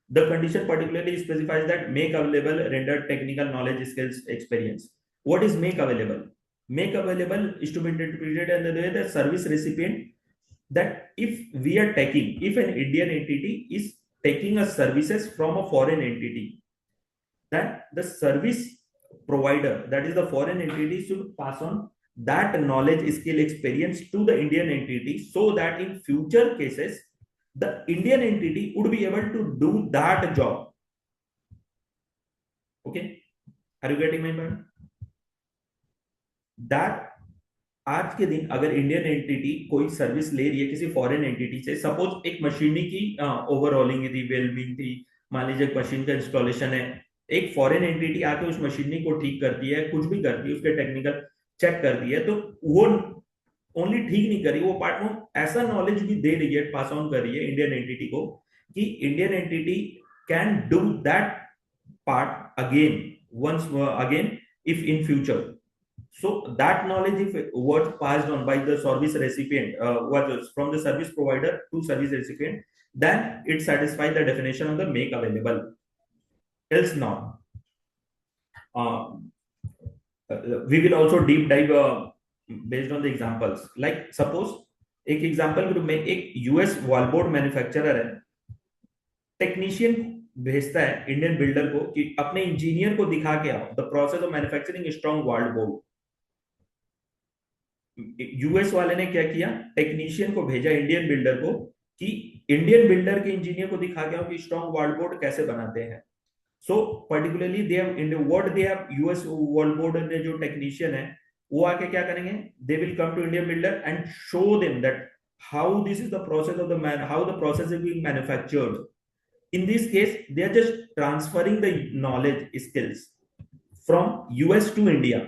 The condition particularly specifies that make available rendered technical knowledge, skills, experience. What is make available? Make available is to be interpreted in the way that service recipient, that if we are taking, if an Indian entity is taking a services from a foreign entity, then the service provider, that is the foreign entity, should pass on that knowledge, skill, experience to the Indian entity, so that in future cases the Indian entity would be able to do that job. Okay, are you getting my point? That आज के दिन अगर Indian entity कोई service ले रही है किसी foreign entity से, सपोज एक मशीनरी की ओवरऑलिंग थी, वेलबिंग थी, मान लीजिए एक मशीन का इंस्टॉलेशन है, एक फॉरेन एंटिटी आके उस मशीनरी को ठीक करती है, कुछ भी करती है, उसके टेक्निकल चेक करती है, तो वो ओनली ठीक नहीं करी, वो पार्ट में ऐसा नॉलेज भी दे रही है, पास ऑन कर रही है इंडियन एंटिटी को, कि Indian entity can do that part again once again if in future. So that knowledge, if was passed on by the service recipient, was from the service provider to service recipient, then it satisfies the definition of the make available. Else not. We will also deep dive based on the examples. Like suppose एक example group में एक US वॉलबोर्ड manufacturer है, technician भेजता है Indian builder को कि अपने engineer को दिखा के आओ the process of manufacturing strong world board. US वाले ने क्या किया, टेक्नीशियन को भेजा इंडियन बिल्डर को कि इंडियन बिल्डर के इंजीनियर को दिखा के आओ कि स्ट्रॉन्ग वर्ल्ड बोर्ड कैसे बनाते हैं। So particularly they have in what they have US world board ने जो टेक्नीशियन है वो आके क्या करेंगे, they will come to Indian builder and show them that how this is the process of the man, how the process is being manufactured. In this case, they are just transferring the knowledge skills from US to India.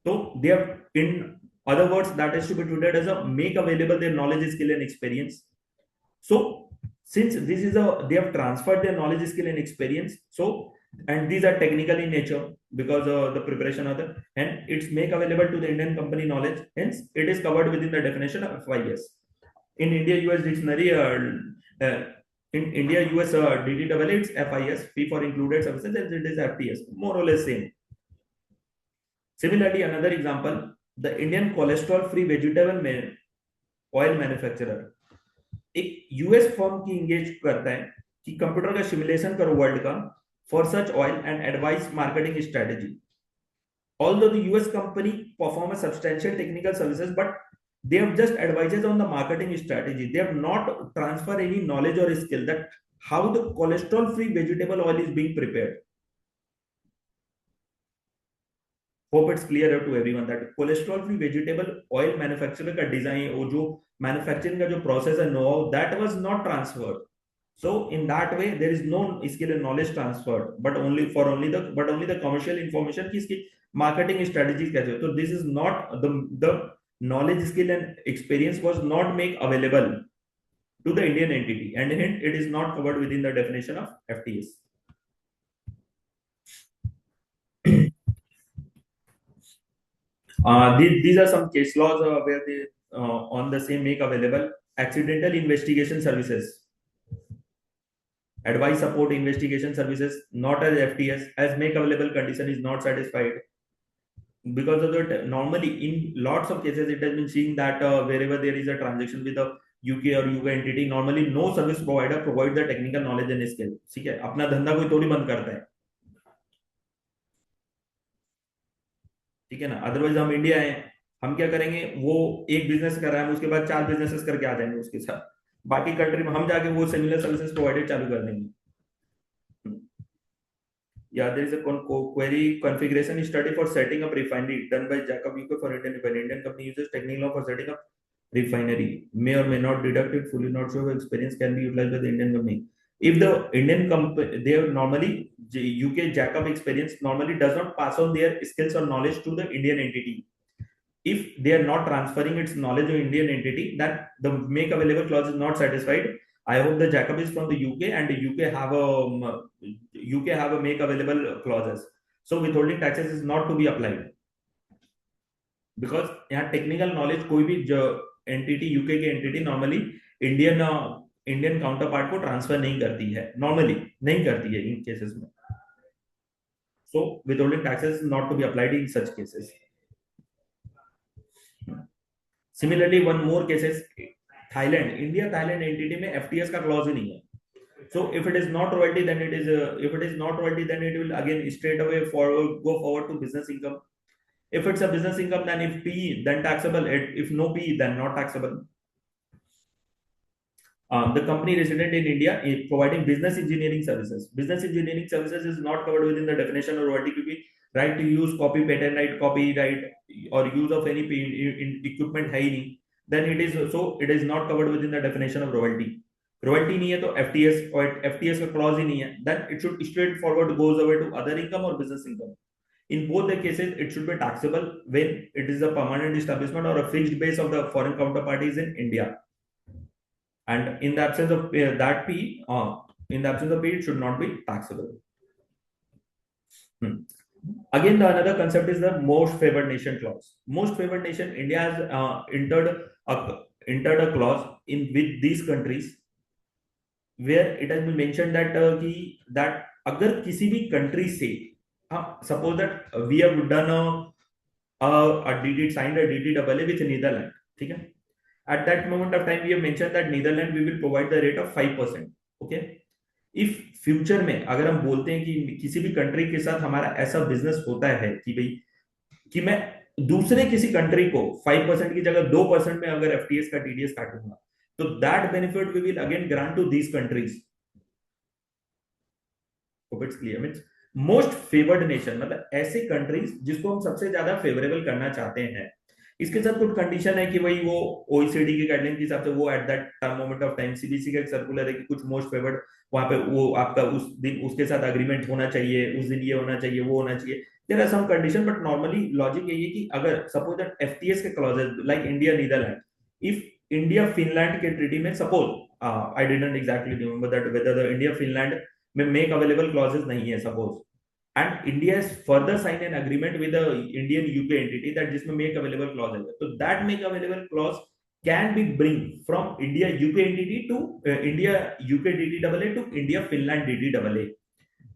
So they are, in other words, that is to be treated as a make available their knowledge, skill, and experience. So since this is a, they have transferred their knowledge, skill, and experience. So, and these are technical in nature because the preparation of the, and it's make available to the Indian company knowledge. Hence, it is covered within the definition of FIS. In India US dictionary, in India US DDAA, it's FIS, fee for included services, and it is FTS, more or less same. Similarly, another example, the Indian cholesterol free vegetable oil manufacturer एक US firm की engage करता है कि computer का simulation करो world का for such oil and advice marketing strategy. Although the US company perform a substantial technical services, but they have just advises on the marketing strategy. They have not transfer any knowledge or skill that how the cholesterol free vegetable oil is being prepared. Hope it's clear to everyone that cholesterol free vegetable oil manufacturer का design और जो manufacturing का जो process है know-how that was not transferred. So in that way there is no skill and knowledge transferred, but only the commercial information की इसकी marketing strategies कैसे। तो this is not the knowledge, skill, and experience was not made available to the Indian entity, and hence it is not covered within the definition of FTS. These are some case laws where they on the same make available. Accidental investigation services, advice support investigation services, not as FTS, as make available condition is not satisfied. Because of that, normally in lots of cases it has been seen that wherever there is a transaction with a UK or UK entity, normally no service provider provides the technical knowledge and skill. ठीक है, अपना धंधा कोई थोड़ी बंद करता है, ठीक है ना। अदरवाइज हम इंडिया है, हम क्या करेंगे, वो एक बिजनेस कर रहा है, उसके बाद 4 बिजनेसेस करके आ जाएंगे उसके साथ, बाकी कंट्री में हम जाके वो सिमिलर सर्विसेज प्रोवाइडेड चालू कर देंगे। Yeah, there is a query configuration study for setting up refinery done by Jacob UK for Indian. When Indian company uses technical law for setting up refinery, may or may not deduct it, fully not sure experience can be utilized by the Indian company. If the Indian company, they have normally UK Jacob experience normally does not pass on their skills or knowledge to the Indian entity. If they are not transferring its knowledge to Indian entity, that the make available clause is not satisfied. I hope the Jacob is from the UK and the UK have a make available clauses. So withholding taxes is not to be applied because यहाँ technical knowledge कोई भी जो entity UK के entity normally Indian Indian counter part को transfer नहीं करती है, normally नहीं करती है इन केसेस में. So withholding taxes is not to be applied in such cases. Similarly, one more cases, Thailand, India Thailand entity में FTS का clause ही नहीं है. So if it is not royalty, then it is if it is not royalty, then it will again straight away go forward to business income. If it's a business income, then if PE, then taxable. If no PE, then not taxable. The company resident in India is providing business engineering services. Business engineering services is not covered within the definition of royalty क्योंकि right to use, copy, patent right, copyright or use of any equipment है ही नहीं. Then it is so it is not covered within the definition of royalty. Royalty नहीं है तो FTS और FTS का clause ही नहीं है. Then it should straightforward goes over to other income or business income. In both the cases, it should be taxable when it is a permanent establishment or a fixed base of the foreign counterparties in India. And in the absence of that P, it should not be taxable. Again, the another concept is the most favored nation clause. Most favored nation, India has entered a clause in with these countries where it has been mentioned that that अगर किसी भी country से suppose that we have done a DD signed a DDAA with Netherlands, ठीक है? At that moment of time, we have mentioned that Netherlands we will provide the rate of 5%. Okay. If future में अगर हम बोलते हैं कि किसी भी कंट्री के साथ हमारा ऐसा बिजनेस होता है कि भाई कि मैं दूसरे किसी कंट्री को 5% की जगह 2% में अगर FTS का TDS काटूंगा तो that benefit we will again grant to these countries. It's clear means most favoured nation मतलब ऐसे कंट्रीज जिसको हम सबसे ज्यादा फेवरेबल करना चाहते हैं. इसके साथ कुछ कंडीशन है कि वही वो OECD के गाइडलाइन के हिसाब से वो eight that moment of time CBC का एक सर्कुलर है कि कुछ मोस्ट फेवर्ड वहां पे वो आपका उस दिन उसके साथ अग्रीमेंट होना चाहिए, उस दिन ये होना चाहिए, वो होना चाहिए. There are some condition but normally logic यही है कि अगर सपोज दैट FTS के clauses like India Netherland, if India Finland के ट्रीटी में suppose I didn't exactly remember that whether the India Finland में मेक अवेलेबल क्लॉजेस नहीं है suppose and India has further signed an agreement with the Indian UK entity that जिसमें make available clause है. So that make available clause can be bring from India UK entity to India UK DDAA to India Finland DDAA.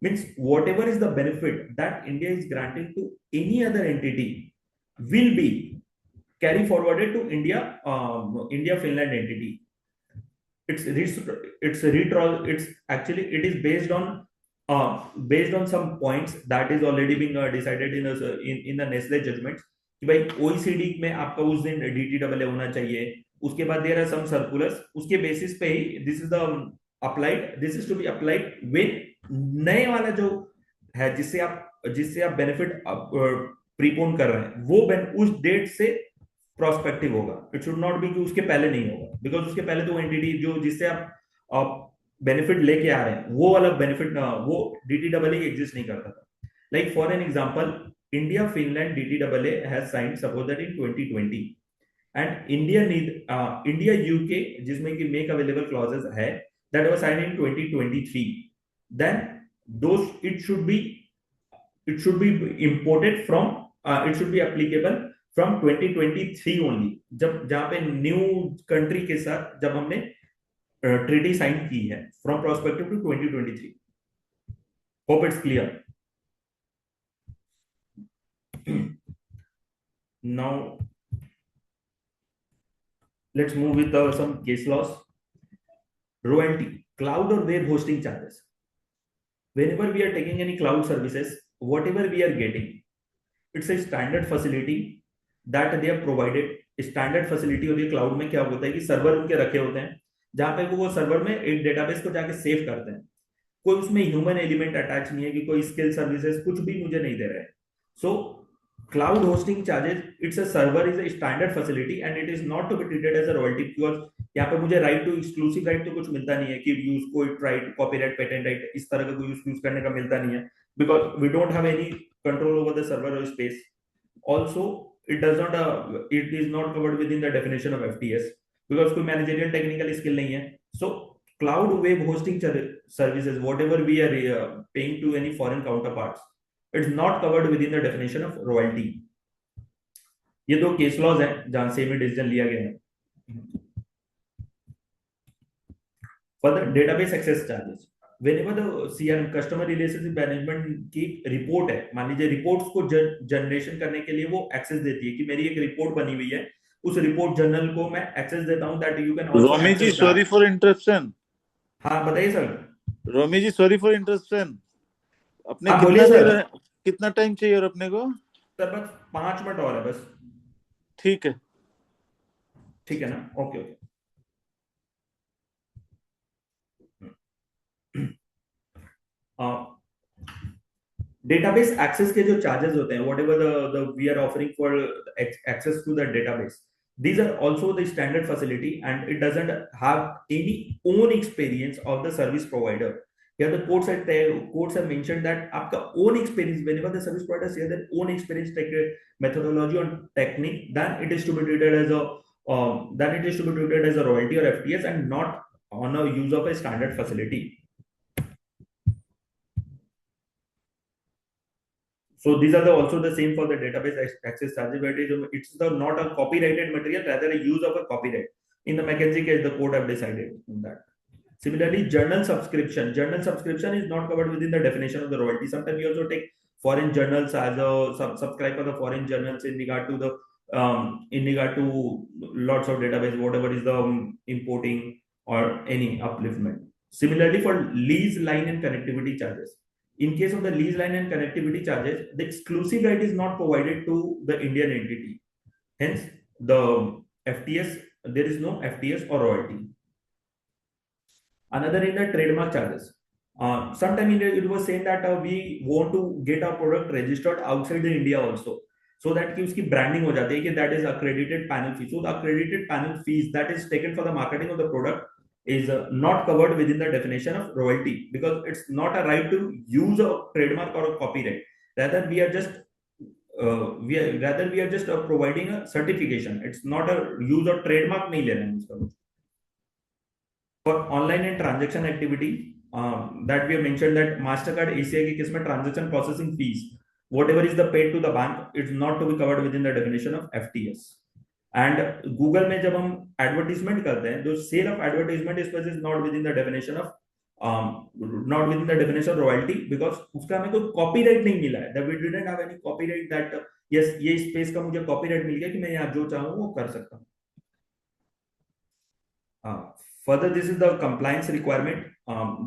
Means whatever is the benefit that India is granting to any other entity will be carry forwarded to India Finland entity. It's actually it is based on some points that is already being decided in the Nestle judgment कि भाई OECD में आपका उस दिन DTAA होना चाहिए. उसके बाद देयर आर सम सर्कुलर्स उसके बेसिस पे ही this is to be applied with नए वाला जो है जिससे आप बेनिफिट प्रीपोन कर रहे हैं वो उस डेट से प्रोस्पेक्टिव होगा. इट शुड नॉट बी कि उसके पहले नहीं होगा बिकॉज उसके पहले तो एंटिटी जो जिससे आप बेनिफिट लेके आ रहे हैं वो वाला बेनिफिट वो DTAA एग्जिस्ट नहीं करता था. Like for an example India Finland DTAA has signed suppose that in 2020 and India UK जिसमें कि मेक अवेलेबल क्लॉजेस है that was signed in 2023. Then does it should be imported from it should be applicable from 2023 only जहां पे new country के साथ जब हमने treaty signed की है from prospective to 2023. Hope it's clear. Now let's move with some case laws. Royalty, cloud or web hosting charges. Whenever we are taking any cloud services, whatever we are getting, it's a standard facility that they have provided. Standard facility होती है cloud में. क्या होता है कि server उनके रखे होते हैं जहां पे वो सर्वर में एक डेटाबेस को जाके सेव करते हैं. कोई उसमें ह्यूमन एलिमेंट अटैच नहीं है कि कोई स्किल सर्विसेज कुछ भी मुझे नहीं दे रहे हैं. So cloud hosting charges it's a server is a standard facility and it is not to be treated as a royalty because यहाँ पे मुझे राइट टू एक्सक्लूसिव राइट तो कुछ मिलता नहीं है कि यूज कोई राइट कॉपीराइट पेटेंट राइट इस तरह का कोई यूज करने का मिलता नहीं है because we don't have any control over the server और space. Also it is not covered within the definition of FTS because कोई मैनेजरियल टेक्निकल स्किल नहीं है. So cloud web hosting services whatever we are paying to any foreign counterparts, it's not covered within the definition of royalty. ये दो case laws हैं जहां से भी decision लिया गया है. For the database access charges, whenever the CRM customer relationship management की रिपोर्ट है, मान लीजिए रिपोर्ट्स को जनरेशन करने के लिए वो एक्सेस देती है कि मेरी एक रिपोर्ट बनी हुई है, उस रिपोर्ट जर्नल को मैं एक्सेस देता हूं, that you can also Romi ji access sorry that. For interruption. हाँ बताइए sir. Romi ji sorry for interruption. अपने हाँ कितना बोलिए देर सर। कितना टाइम चाहिए और अपने को? सर बस 5 मिनट और है बस। ठीक है। ठीक है ना, ओके ओके। डेटाबेस एक्सेस के जो चार्जेस होते हैं, whatever the we are offering for access to the database, these are also the standard facility and it doesn't have any own experience of the service provider. Here the courts have mentioned that आपका own experience, whenever the service provider share their own experience methodology on technique, then it is to be treated as a royalty or FTS and not on a use of a standard facility. So these are also the same for the database access charges, where it's not a copyrighted material, rather a use of a copyright. In the McKinsey case, the court have decided on that. Similarly, journal subscription. Journal subscription is not covered within the definition of the royalty. Sometimes we also take foreign journals as a subscribe for the foreign journals in regard to lots of database, whatever is the importing or any upliftment. Similarly, for lease line and connectivity charges. In case of the lease line and connectivity charges, the exclusive right is not provided to the Indian entity. Hence, the FTS, there is no FTS or royalty. Another in the trademark charges. Sometime it was saying that we want to get our product registered outside the India also, so that कि उसकी branding हो जाती है कि that is accredited panel fee. So the accredited panel fees that is taken for the marketing of the product is not covered within the definition of royalty, because it's not a right to use a trademark or a copyright. Rather we are just providing a certification. It's not a use of trademark नहीं ले रहे हैं उसका। For online and transaction activity, that we have mentioned that Mastercard ACI के case में transaction processing fees, whatever is the paid to the bank, it's not to be covered within the definition of FTS. And Google में जब हम advertisement करते हैं, the sale of advertisement is not within the definition of royalty, because उसका हमें कोई copyright नहीं मिला है. That we didn't have any copyright that yes ये space का मुझे copyright मिल गया कि मैं यहाँ जो चाहूँ वो कर सकता हूँ. Further, this is the compliance requirement,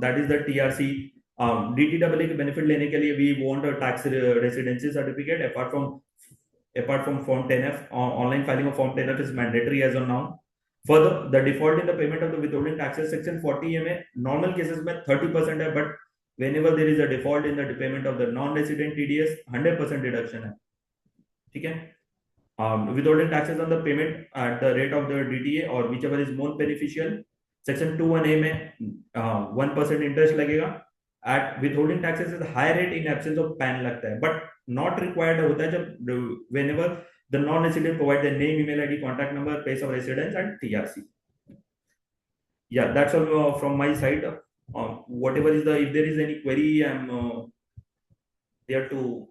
that is the TRC. DTAA के benefit लेने के लिए we want a tax residency certificate apart from Form 10F. Online filing of Form 10F is mandatory as of now. Further, the default in the payment of the withholding taxes section 40 में normal cases में 30% है, but whenever there is a default in the payment of the non-resident TDS, 100% deduction है. ठीक है. Withholding taxes on the payment at the rate of the DTA or whichever is more beneficial. Section 2(1)(a) में 1% interest लगेगा. At withholding taxes is high rate in absence of PAN लगता है, but not required होता है जब whenever the non-resident provide their name, email ID, contact number, place of residence and TRC. Yeah, that's all from my side. Whatever is if there is any query, I'm there to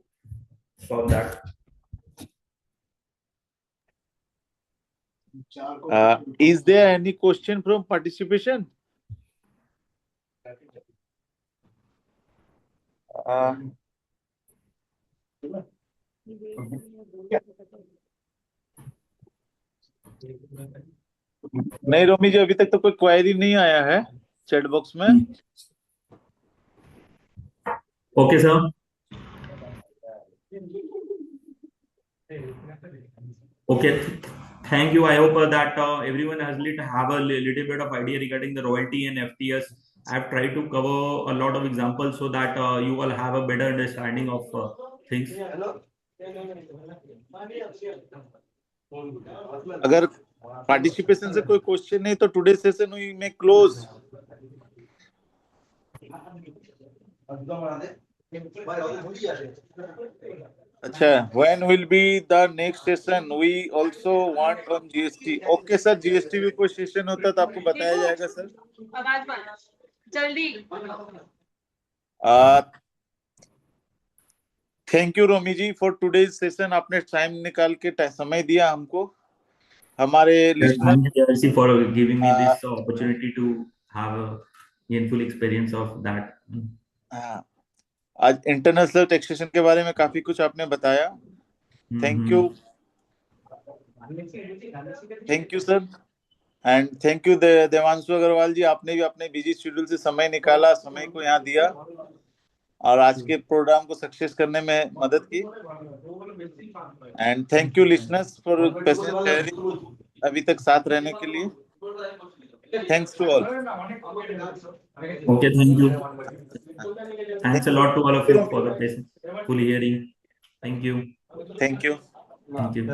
solve that. Is there any question from participation? नहीं रोमी जी, अभी तक तो कोई query नहीं आया है chat box में. Okay, sir. Okay, thank you. I hope that everyone has have a little bit of idea regarding the royalty and FTS. I've tried to cover a lot of examples so that you all have a better understanding of things. अगर participation से कोई question नहीं तो today session we may close. अच्छा, when will be the next session? We also want from GST. Okay sir, GST भी कोई session होता है तो आपको बताया जाएगा सर. जल्दी. Thank you Romi ji for today's session. आपने टाइम निकाल के समय दिया हमको. हमारे Thank you, EIRC, for giving me this opportunity to have a gainful experience of that. हाँ, आज इंटरनेशनल टैक्सेशन के बारे में काफी कुछ आपने बताया. Thank you sir. And thank you Devanshu Agarwal ji, आपने भी अपने बिजी शेड्यूल से समय निकाला, समय को यहाँ दिया और आज के प्रोग्राम को सक्सेस करने में मदद की. And thank you listeners for patient अभी तक साथ रहने के लिए. Thanks to all. Okay, thank you. Thanks a lot to all of you for the full hearing. Thank you. Thank you. Thank you.